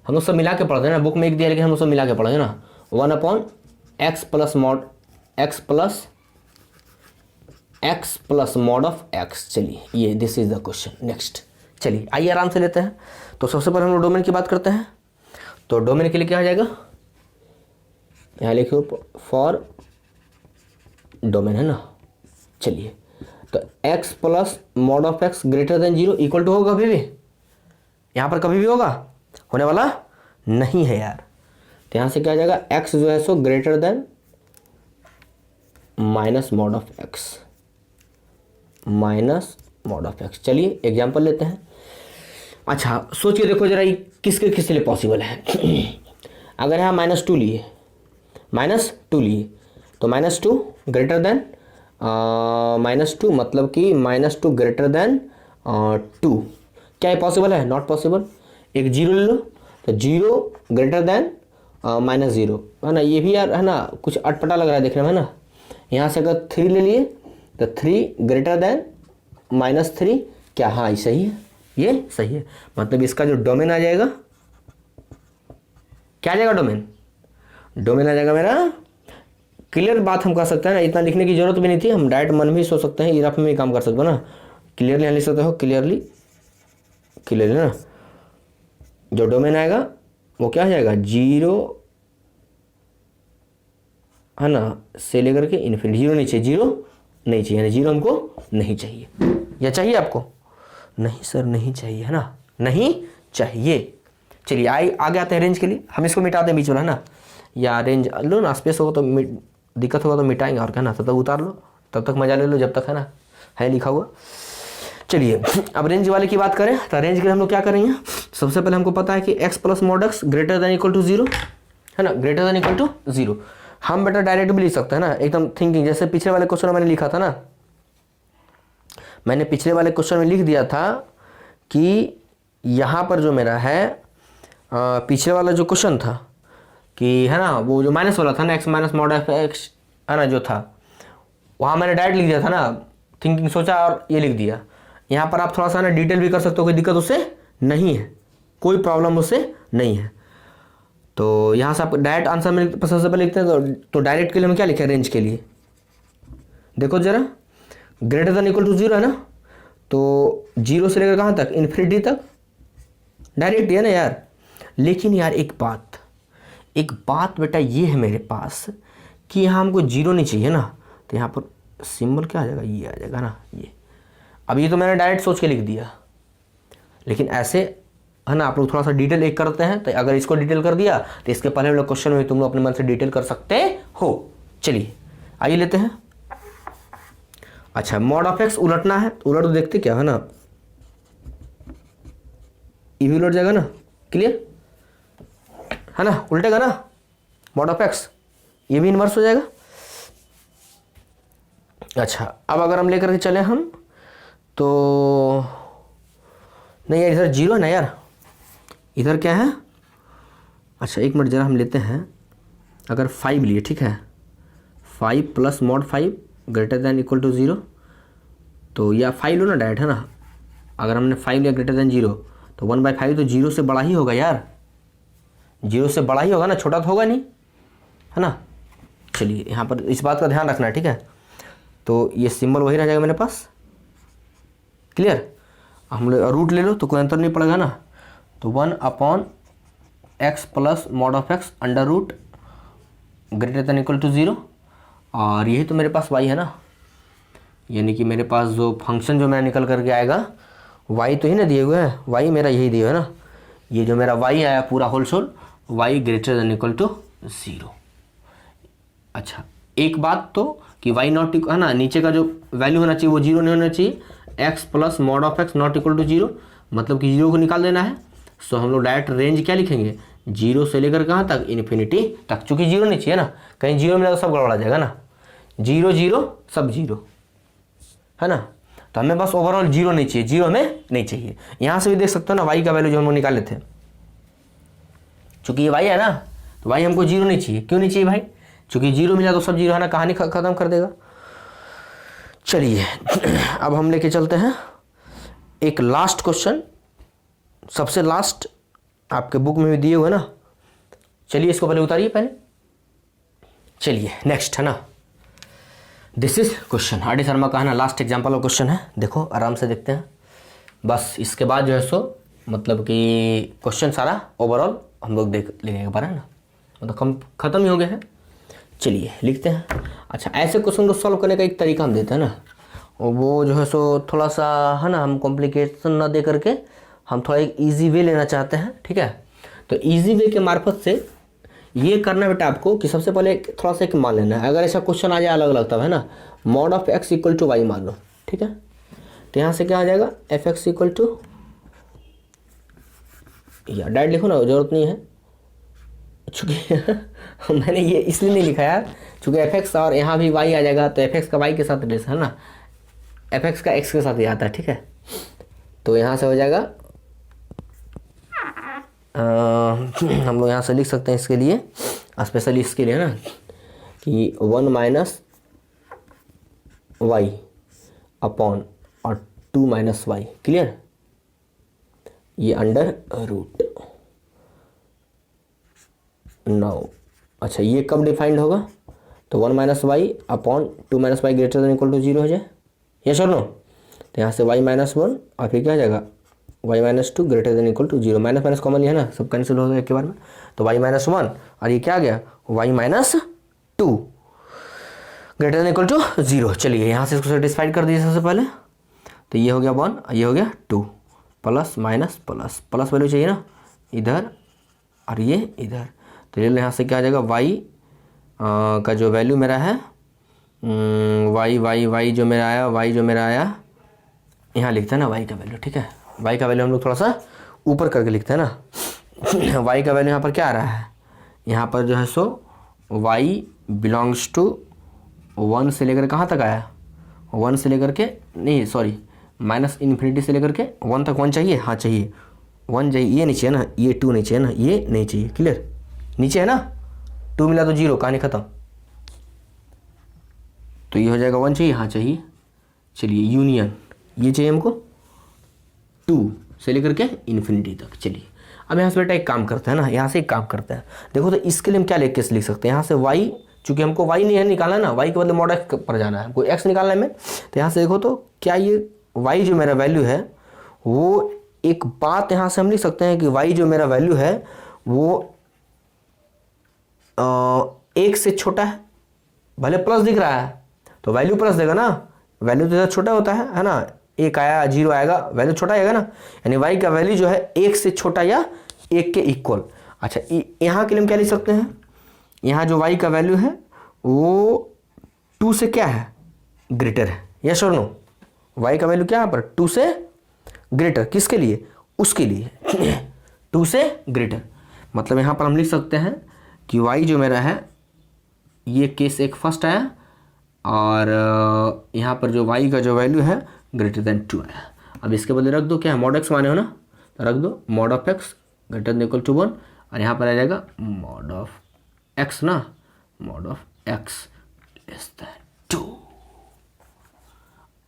हम लोग सब मिला के पढ़ते हैं ना, बुक में एक दिया लेकिन हम लोग सब मिला के पढ़ेंगे ना, 1/x plus mod x plus mod of x। चलिए ये this is the question. Next चलिए आइए आराम से लेते हैं। तो सबसे पहले हम लोग डोमेन की बात करते हैं, तो डोमेन के लिए क्या आ जाएगा, यहाँ लिखो फॉर डोमेन है ना। चलिए तो x plus mod of x greater than 0 equal to होगा, कभी भी यहाँ पर कभी भी होगा, होने वाला नहीं है यार। तो यहाँ से क्या आ जाएगा, x जो है so greater than minus mod of x। चलिए एग्जाम्पल लेते हैं। अच्छा सोचिए, देखो जरा ये किसके किसके लिए पॉसिबल है। अगर यहाँ -2 लिए तो -2 ग्रेटर देन -2 मतलब कि -2 ग्रेटर देन 2, क्या ये पॉसिबल है, नॉट पॉसिबल। एक 0 ले लो तो 0 ग्रेटर देन -0 है ना, ये भी यार है ना कुछ अटपटा लग रहा है देखने में, है ना। यहाँ से अगर 3 ले लिए तो 3 ग्रेटर देन -3, क्या हाँ ये सही है, ये सही है। मतलब इसका जो डोमेन आ जाएगा, क्या आ जाएगा, डोमेन आ जाएगा मेरा। क्लियर बात हम कर सकते हैं ना, इतना लिखने की जरूरत भी नहीं थी, हम डायरेक्ट मन में ही सोच सकते हैं, इराफ में भी काम कर सकते हो ना, क्लियरली यहाँ लिख सकते हो, क्लियरली ना। जो डोमेन आएगा वो क्या हो जाएगा, 0 है ना से लेकर के इन्फिनिटी। 0 नहीं चाहिए, 0 नहीं चाहिए, यानी 0 हमको नहीं चाहिए। या चाहिए आपको, नहीं सर नहीं चाहिए, है ना, नहीं चाहिए। चलिए आगे आते हैं रेंज के लिए, हम इसको मिटाते हैं बीच वाला, है ना, या रेंज लो ना, स्पेस होगा तो दिक्कत होगा तो मिटाएंगे, और क्या ना, तब तक उतार लो, तब तक मजा ले लो जब तक है ना है लिखा हुआ। चलिए अब रेंज वाले की बात करें तो रेंज के लिए हम लोग क्या करेंगे, सबसे पहले हमको पता है कि x plus mod x greater than equal to 0 है ना, ग्रेटर देन इक्वल टू 0। हम बेटा डायरेक्ट भी लिख सकते हैं ना, एकदम थिंकिंग, जैसे पिछले वाले क्वेश्चन में मैंने लिखा था ना, मैंने पिछले वाले क्वेश्चन में लिख दिया था कि यहाँ पर जो मेरा है पिछले वाला जो क्वेश्चन था कि है ना, वो जो माइनस वाला था ना, x minus mod of x है ना जो था, वहाँ मैंने डायरेक्ट लिख दिया था ना, थिंकिंग सोचा और ये लिख दिया। यहाँ पर आप थोड़ा सा ना डिटेल भी कर सकते हो, कोई दिक्कत उससे नहीं है, कोई प्रॉब्लम उससे नहीं है। तो यहाँ से आप डायरेक्ट आंसर में सबसे पहले लिखते हैं, तो डायरेक्ट के लिए हम क्या लिखे, रेंज के लिए देखो जरा, ग्रेटर देन इक्वल टू 0 है ना, तो 0 से लेकर कहाँ तक, इन्फिनिटी तक, डायरेक्ट है ना यार। लेकिन यार एक बात बेटा ये है मेरे पास कि यहाँ हमको 0 नहीं चाहिए ना, तो यहाँ पर सिंबल क्या आ जाएगा, ये आ जाएगा ना, ये। अब ये तो मैंने डायरेक्ट सोच के लिख दिया, लेकिन ऐसे है ना आप लोग थोड़ा सा डिटेल एक करते हैं, तो अगर इसको डिटेल कर दिया तो इसके पहले वाले क्वेश्चन में तुम लोग अपने मन से डिटेल कर सकते हो। चलिए आइए लेते हैं। अच्छा मॉड ऑफ एक्स उलटना है, तो उलट तो देखते क्या है ना, ये भी उलट जाएगा ना, क्लियर है ना, उल्टेगा ना मॉड ऑफ एक्स, ये भी इन्वर्स हो जाएगा। अच्छा अब अगर हम लेकर के चले हम, तो नहीं यार इधर 0 है ना यार, इधर क्या है। अच्छा एक मिनट जरा हम लेते हैं, अगर 5 लिए, ठीक है, 5 plus mod 5 greater than equal to 0, तो या 5 लो ना डायरेक्ट, है ना। अगर हमने 5 लिया ग्रेटर देन 0, तो 1/5 तो 0 से बड़ा ही होगा यार, 0 से बड़ा ही होगा ना, छोटा तो होगा नहीं, है ना। चलिए यहाँ पर इस बात का ध्यान रखना है, ठीक है। तो ये सिंबल वही रह जाएगा मेरे पास, क्लियर। हम लोग रूट ले लो तो कोई अंतर नहीं पड़ेगा ना, तो 1/x plus mod of x under root greater than equal to 0, और यही तो मेरे पास y है ना, यानी कि मेरे पास जो फंक्शन जो मेरा निकल करके आएगा y तो ही ना दिए हुए हैं, y मेरा यही दिया है ना, ये जो मेरा y आया पूरा whole sol, y greater than equal to 0। अच्छा एक बात तो कि y नॉट है ना, नीचे का जो वैल्यू होना चाहिए वो 0 नहीं होना चाहिए, x plus mod of x not equal to 0, मतलब कि 0 को निकाल देना है। सो हम लोग डायरेक्ट रेंज क्या लिखेंगे, जीरो से लेकर कहाँ तक, इन्फिनिटी तक। चूंकि जीरो नहीं चाहिए ना, कहीं जीरो मिला तो सब गड़बड़ा जाएगा ना, जीरो जीरो सब जीरो है ना, तो हमें बस ओवरऑल जीरो नहीं चाहिए, जीरो हमें नहीं चाहिए। यहां से भी देख सकते हो ना वाई का वैल्यू जो हम लोग निकाले थे, चूंकि ये वाई है ना, तो वाई हमको जीरो नहीं चाहिए। क्यों नहीं चाहिए भाई, चूंकि जीरो मिला तो सब जीरो है ना, कहानी खत्म कर देगा। चलिए अब हम लेके चलते हैं एक लास्ट क्वेश्चन, सबसे लास्ट आपके बुक में भी दिए हुए ना। चलिए इसको पहले उतारिए पहले। चलिए नेक्स्ट है ना, this is question R D Sharma का है ना, लास्ट एग्जाम्पल का क्वेश्चन है। देखो आराम से देखते हैं, बस इसके बाद जो है सो मतलब कि क्वेश्चन सारा ओवरऑल हम लोग देख लेंगे एक बार है ना, मतलब खत्म ही हो गया है। चलिए लिखते हैं। अच्छा, ऐसे क्वेश्चन को सॉल्व करने का एक तरीका हम देते हैं ना, और वो जो है सो थोड़ा सा है ना, हम कॉम्प्लिकेशन ना दे करके हम थोड़ा एक ईजी वे लेना चाहते हैं, ठीक है। तो ईजी वे के मार्फत से ये करना बेटा आपको कि सबसे पहले थोड़ा सा एक मान लेना है। अगर ऐसा क्वेश्चन आ जाए अलग अलग तब है ना, mod of x equal to y मान लो, ठीक है। तो यहाँ से क्या आ जाएगा, एफ एक्स इक्वल टू, या डायरेक्ट लिखो ना, जरूरत नहीं है, चूँकि मैंने ये इसलिए नहीं लिखा यार, चूँकि एफ एक्स और यहाँ भी वाई आ जाएगा, तो एफ एक्स का वाई के साथ रिलेशन है ना, एफ एक्स का एक्स के साथ ही आता है, ठीक है। तो यहाँ से हो जाएगा हम लोग यहाँ से लिख सकते हैं इसके लिए, स्पेशली इसके लिए ना, कि 1 माइनस वाई अपॉन और 2 माइनस वाई, क्लियर, ये अंडर रूट 9। अच्छा, ये कब डिफाइंड होगा, तो 1 minus y upon 2 minus y greater than equal to 0 हो जाए, यस और नो। तो यहाँ से y माइनस 1 और फिर क्या आ जाएगा, y minus 2 greater than equal to 0, minus minus common है ना, सब कैंसिल हो गया एक बार में। तो y माइनस 1 और ये क्या आ गया, y minus 2 greater than equal to 0। चलिए यहाँ से इसको सेटिस्फाइड कर दीजिए सबसे पहले। तो ये हो गया 1, ये हो गया 2, plus minus plus, plus value चाहिए ना इधर और ये इधर। तो ले लो यहाँ से क्या आ जाएगा, y का जो वैल्यू मेरा है, y जो मेरा आया, y जो मेरा आया, यहाँ लिखते हैं ना y का वैल्यू, ठीक है। y का वैल्यू हम लोग थोड़ा सा ऊपर करके लिखते हैं ना। y का वैल्यू यहाँ पर क्या आ रहा है, यहाँ पर जो है सो y बिलोंग्स टू 1 से लेकर कहाँ तक आया, 1 से लेकर के नहीं सॉरी माइनस इन्फिनिटी से लेकर के 1 तक। 1 चाहिए, हाँ चाहिए, 1 चाहिए, ये नहीं चाहिए ना, ये 2 नहीं चाहिए ना, ये नहीं चाहिए, क्लियर, नीचे है ना, 2 मिला तो 0, कहानी खत्म। तो ये हो जाएगा 1 चाहिए, हाँ चाहिए। चलिए यूनियन ये चाहिए हमको 2 से लेकर के इन्फिनिटी तक। चलिए अब यहाँ से बेटा एक काम करते हैं ना, यहाँ से एक काम करते हैं, देखो तो इसके लिए हम क्या लिख सकते हैं, यहाँ से y, चूंकि हमको y नहीं है निकालना ना, y के बदले मॉड x पर जाना है, हमको x निकालना है में। तो यहाँ से देखो तो क्या ये y जो मेरा वैल्यू है, वो एक बात यहाँ से हम लिख सकते हैं कि y जो मेरा वैल्यू है वो 1 से छोटा है, भले प्लस दिख रहा है तो वैल्यू प्लस देगा ना, वैल्यू तो ज़्यादा छोटा होता है ना, 1 आया 0 आएगा, वैल्यू छोटा आएगा ना, यानी y का वैल्यू जो है 1 से छोटा या 1 के इक्वल। अच्छा, यहाँ के लिए हम क्या लिख सकते हैं, यहाँ जो y का वैल्यू है वो 2 से क्या है, ग्रेटर है, यस और नो। y का वैल्यू क्या है पर 2 से ग्रेटर, किसके लिए, उसके लिए 2 से ग्रेटर। मतलब यहाँ पर हम लिख सकते हैं कि y जो मेरा है, ये केस एक फर्स्ट आया, और यहाँ पर जो y का जो वैल्यू है ग्रेटर देन 2 आया। अब इसके बदले रख दो क्या है, मॉड x माने हो ना, तो रख दो mod of x greater than equal to 1, और यहाँ पर आ जाएगा मॉड ऑफ x ना, mod of x less than 2।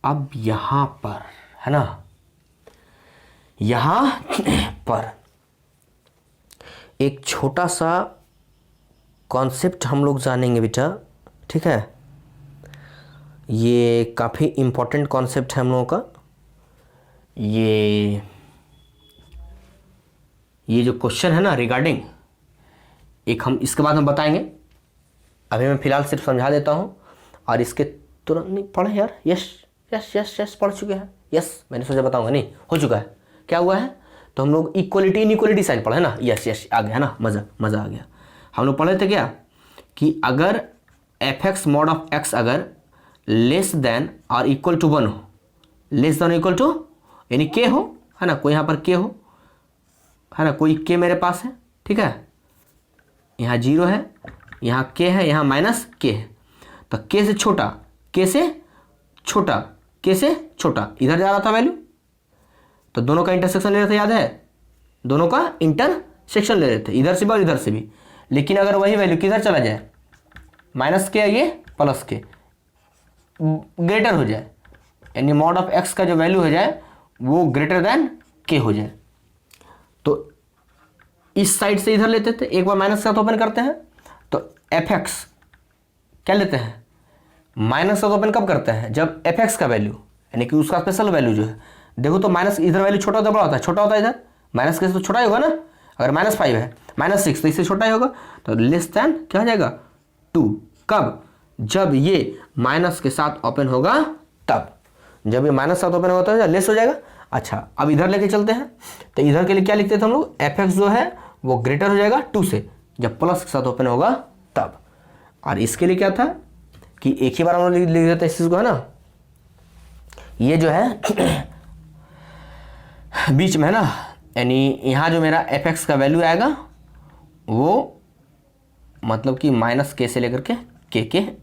अब यहाँ पर है ना, यहाँ पर एक छोटा सा कॉन्सेप्ट हम लोग जानेंगे बेटा, ठीक है। ये काफ़ी इम्पोर्टेंट कॉन्सेप्ट है हम लोगों का। ये जो क्वेश्चन है ना रिगार्डिंग, एक हम इसके बाद हम बताएंगे, अभी मैं फ़िलहाल सिर्फ समझा देता हूँ, और इसके तुरंत नहीं पढ़े यार, यस यस यस यस पढ़ चुके हैं, यस मैंने सोचा बताऊंगा, नहीं हो चुका है। क्या हुआ है, तो हम लोग इक्वलिटी इनइक्वलिटी साइन पढ़े ना, यस यस आ गया है ना, मज़ा आ गया। हम लोग पढ़े थे क्या कि अगर F x mod of x अगर लेस देन और इक्वल टू 1 हो, लेस देन इक्वल टू यानी के हो, है ना, कोई यहाँ पर के हो, है ना, कोई के मेरे पास है, ठीक है, यहाँ 0 है, यहाँ k है, यहाँ माइनस k है। तो k से छोटा, k से छोटा, k से छोटा, इधर जा रहा था वैल्यू, तो दोनों का इंटरसेक्शन ले रहे थे, याद है, दोनों का इंटरसेक्शन ले रहे थे, इधर से भी और इधर से भी। लेकिन अगर वही वैल्यू किधर चला जाए, माइनस के ये प्लस के ग्रेटर हो जाए, यानी मॉड ऑफ एक्स का जो वैल्यू हो जाए वो ग्रेटर देन के हो जाए, तो इस साइड से इधर लेते थे। एक बार माइनस के साथ ओपन करते हैं तो एफ एक्स क्या लेते हैं, माइनस के साथ ओपन कब करते हैं, जब एफ एक्स का वैल्यू यानी कि उसका स्पेशल वैल्यू जो है, देखो तो माइनस इधर वैल्यू छोटा होता है बड़ा होता है, छोटा होता है इधर, माइनस के तो छोटा ही होगा ना, अगर -5 है -6 तो इससे छोटा ही होगा, तो लेस देन क्या हो जाएगा 2। कब, जब ये माइनस के साथ ओपन होगा तब, जब ये माइनस साथ ओपन होता है लेस हो जाएगा। अच्छा अब इधर लेके चलते हैं, तो इधर के लिए क्या लिखते थे हम लोग, एफ एक्स जो है वो ग्रेटर हो जाएगा 2 से, जब प्लस के साथ ओपन होगा तब। और इसके लिए क्या था कि एक ही बार हम लोग लिख देते इस चीज को, है ना, ये जो है बीच में है ना, यानी यहाँ जो मेरा एफ एक्स का वैल्यू आएगा वो मतलब कि माइनस के से लेकर के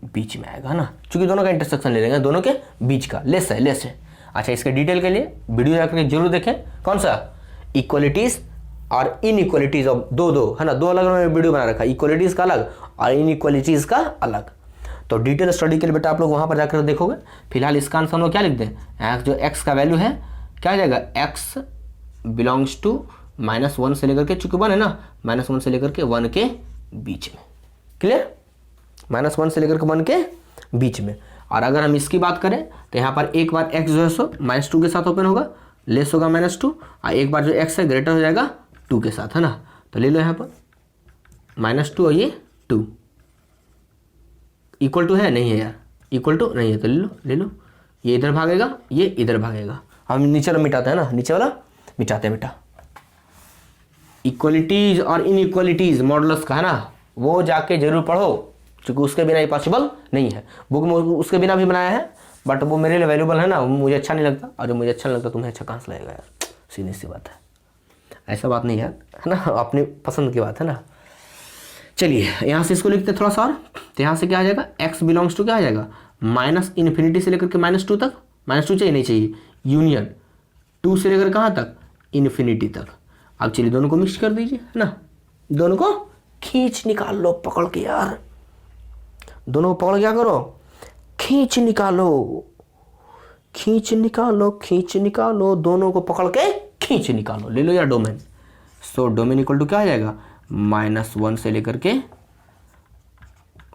बीच में आएगा, है ना, क्योंकि दोनों का इंटरसेक्शन ले लेंगे, दोनों के बीच का, लेस है। अच्छा इसके डिटेल के लिए वीडियो जाकर जरूर देखें, कौन सा, इक्वलिटीज और इनइक्वलिटीज ऑफ दो है ना, दो अलग अलग वीडियो बना रखा है, इक्वलिटीज का अलग और इनइक्वलिटीज का अलग। तो डिटेल स्टडी के लिए बेटा आप लोग वहां पर जाकर देखोगे। फिलहाल इसका आंसर हम लोग क्या लिख दें, जो एक्स का वैल्यू है क्या आ जाएगा, एक्स बिलोंग्स टू -1 से लेकर के, चूंकि 1 है ना, -1 से लेकर के 1 के बीच में, क्लियर, -1 से लेकर के 1 के बीच में। और अगर हम इसकी बात करें तो यहाँ पर एक बार x जो है सो -2 के साथ ओपन होगा, लेस होगा -2, और एक बार जो x है ग्रेटर हो जाएगा 2 के साथ, है ना। तो ले लो यहाँ पर -2 और ये 2 इक्वल टू है, नहीं है यार, इक्वल टू नहीं है, तो ले लो, ये इधर भागेगा, ये इधर भागेगा। हम नीचे वाला मिटाते हैं ना, नीचे वाला मिटाते हैं बेटा। इक्वलिटीज और इनइक्वलिटीज मॉडुलस का, है ना, वो जाके जरूर पढ़ो, क्योंकि उसके बिना ये पॉसिबल नहीं है। बुक में उसके बिना भी बनाया है, बट वो मेरे लिए वैल्यूबल है ना, मुझे अच्छा नहीं लगता, और जो मुझे अच्छा नहीं लगता तुम्हें अच्छा कहाँ से लगेगा यार, सीधी सी बात है, ऐसा बात नहीं है ना, अपनी पसंद की बात है ना। चलिए यहाँ से इसको लिखते थोड़ा सा और, तो यहाँ से क्या आ जाएगा, x बिलोंग्स टू क्या आ जाएगा, -∞ से लेकर के -2 तक, -2 चाहिए नहीं चाहिए, यूनियन 2 से लेकर कहाँ तक, इन्फिनिटी तक। अब चलिए दोनों को मिक्स कर दीजिए, है ना, दोनों को खींच निकाल लो पकड़ के यार, दोनों को पकड़ क्या करो, खींच निकालो, खींच निकालो, खींच निकालो, दोनों को पकड़ के खींच निकालो। ले लो यार domain, so domain equal to क्या आ जाएगा, -1 से लेकर के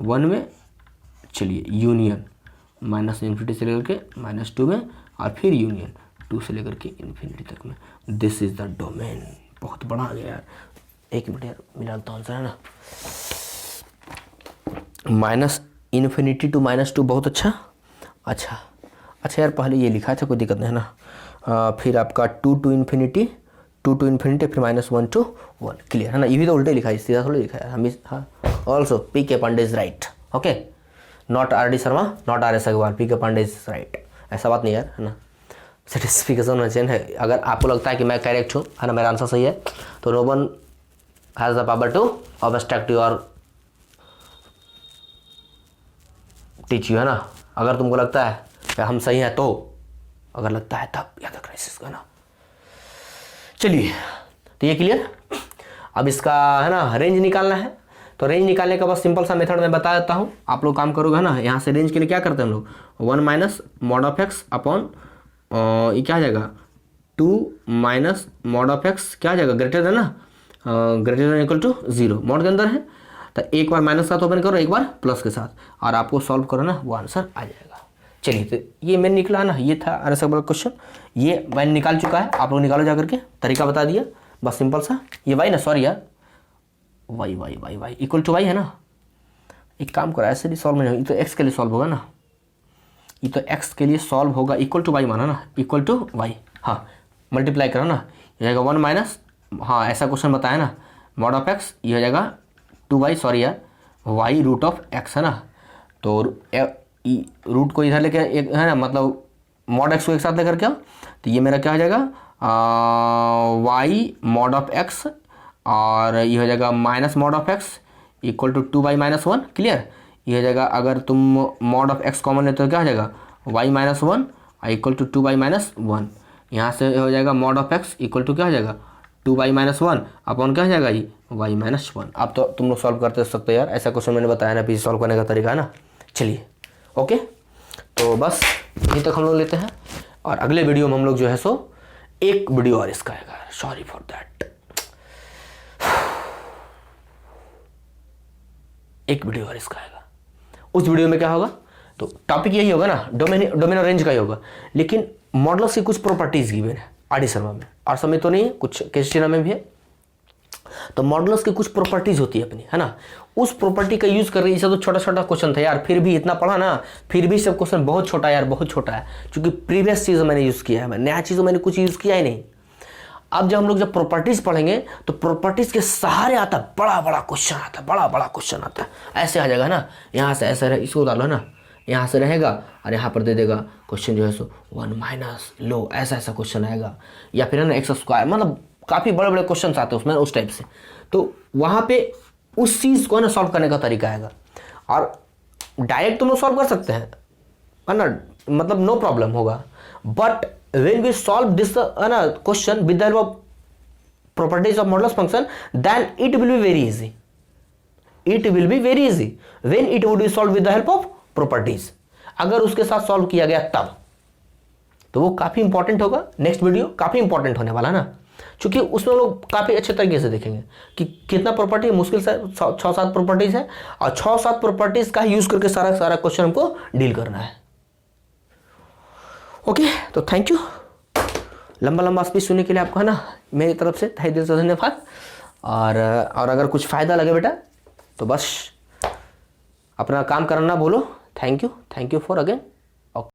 1 में, चलिए यूनियन -∞ से लेकर के -2 में, और फिर यूनियन 2 से लेकर के इन्फिनिटी तक में। This is the domain. बहुत बड़ा आ गया यार, एक मिनट यार मिलाता हूँ आंसर, है ना, -∞ टू -2 बहुत अच्छा। अच्छा यार पहले ये लिखा था, कोई दिक्कत नहीं है ना, फिर आपका 2 टू इन्फिनिटी, 2 टू इन्फिनिटी, फिर -1 टू 1, क्लियर है ना। ये भी तो उल्टे लिखा है, सीधा थोड़ा लिखा है हम, हाँ। Also PK. Pandey is right, okay, not RD. Sharma, not RS. Agarwal, PK. Pandey is right, ऐसा बात नहीं यार, है ना, सर्टिफिकेशन होना चाहिए है। अगर आपको लगता है कि मैं करेक्ट हूँ, है ना, मेरा आंसर सही है, तो no one has the power to obstruct you और टीच यू, है ना। अगर तुमको लगता है कि हम सही हैं तो, अगर लगता है तब याद रखना इस चीज़ का ना। चलिए तो ये क्लियर। अब इसका है ना रेंज निकालना है, तो रेंज निकालने का बस सिंपल सा मेथड मैं बता देता हूँ, आप लोग काम करोगे, है ना। यहाँ से रेंज के लिए क्या करते हैं हम लोग, 1 minus mod of x upon ये क्या आ जाएगा 2 माइनस मॉड ऑफ एक्स, क्या आ जाएगा ग्रेटर देन ना, greater than equal to 0, mod के अंदर है, तो एक बार माइनस के साथ ओपन करो, एक बार प्लस के साथ, और आपको सॉल्व करो ना, वो आंसर आ जाएगा। चलिए तो ये मैंने निकला ना, ये था अनसबल क्वेश्चन, ये मैंने निकाल चुका है, आप लोग निकालो जा करके, तरीका बता दिया बस सिंपल सा। ये वाई ना, सॉरी यार, y y y y equal to y है ना। एक काम करो ऐसे भी सॉल्व नहीं होगा, ये तो एक्स के लिए सॉल्व होगा ना, ये तो एक्स के लिए सॉल्व होगा, इक्वल टू वाई माना ना, इक्वल टू वाई, हाँ मल्टीप्लाई करो ना, ये जाएगा 1 माइनस, हाँ ऐसा क्वेश्चन बताया ना, मॉड ऑफ एक्स, ये हो जाएगा 2y, सॉरी यार y रूट ऑफ x, है ना। तो रूट को इधर लेके एक है ना, मतलब मॉड एक्स को एक साथ लेकर के आओ, तो ये मेरा क्या हो जाएगा y मॉड ऑफ x, और ये हो जाएगा minus mod of x equal to 2y-1, clear. ये हो जाएगा, अगर तुम मॉड ऑफ x कॉमन है तो क्या हो जाएगा y-1 इक्वल टू 2y-1। यहाँ से हो जाएगा mod of x equal to क्या हो जाएगा 2y-1 अपॉन क्या हो जाएगा ये y-1। अब तो तुम लोग सॉल्व करते सकते हो यार, ऐसा क्वेश्चन मैंने बताया ना, पीछे सॉल्व करने का तरीका है ना। चलिए ओके, तो बस यहीं तक हम लोग लेते हैं, और अगले वीडियो में हम लोग जो है सो एक वीडियो और इसका आएगा, सॉरी फॉर दैट, एक वीडियो और इसका आएगा। उस वीडियो में क्या होगा, तो टॉपिक यही होगा ना, डोमेन और रेंज का ही होगा, लेकिन मॉडल्स की कुछ प्रॉपर्टीज गिवन है आरडी शर्मा में, और समय तो नहीं, कुछ केस्टिना में भी है। तो मॉडल्स की कुछ प्रॉपर्टीज होती है अपनी, है ना, उस प्रॉपर्टी का यूज कर रही है। इसे तो छोटा छोटा क्वेश्चन था यार, फिर भी इतना पढ़ा ना, फिर भी सब क्वेश्चन बहुत छोटा यार, बहुत छोटा है, क्योंकि प्रीवियस चीज़ मैंने यूज़ किया है, नया चीज़ मैंने कुछ यूज़ किया ही नहीं। अब जब हम लोग जब प्रॉपर्टीज पढ़ेंगे तो प्रॉपर्टीज के सहारे आता बड़ा बड़ा क्वेश्चन आता है, बड़ा बड़ा क्वेश्चन आता है, ऐसे आ जाएगा ना, यहाँ से ऐसे इसको डालो ना, यहाँ से रहेगा और यहाँ पर दे देगा क्वेश्चन जो है सो 1 - लो, ऐसा ऐसा क्वेश्चन आएगा, या फिर है ना x², मतलब काफ़ी बड़े बड़े क्वेश्चन आते हैं उसमें उस टाइप से। तो वहाँ पे उस चीज़ को ना सॉल्व करने का तरीका आएगा, और डायरेक्ट तुम लोग सॉल्व कर सकते हैं, है ना, मतलब नो प्रॉब्लम होगा। But when we solve this question with the help of properties of modulus function, then it will be very easy. It will be very easy when it would be solved with the help of properties. अगर उसके साथ solve किया गया तब, तो वो काफ़ी important होगा। नेक्स्ट वीडियो काफ़ी इंपॉर्टेंट होने वाला ना, क्योंकि उसमें लोग काफ़ी अच्छे तरीके से देखेंगे कि कितना प्रॉपर्टी, मुश्किल से 6-7 प्रॉपर्टीज है, और 6-7 प्रॉपर्टीज का यूज करके सारा क्वेश्चन हमको डील करना है। ओके, तो थैंक यू लंबा स्पीच सुनने के लिए आपको, है ना, मेरी तरफ से तहे दिल से धन्यवाद। और अगर कुछ फ़ायदा लगे बेटा तो बस अपना काम करना ना भूलो। Thank you for again.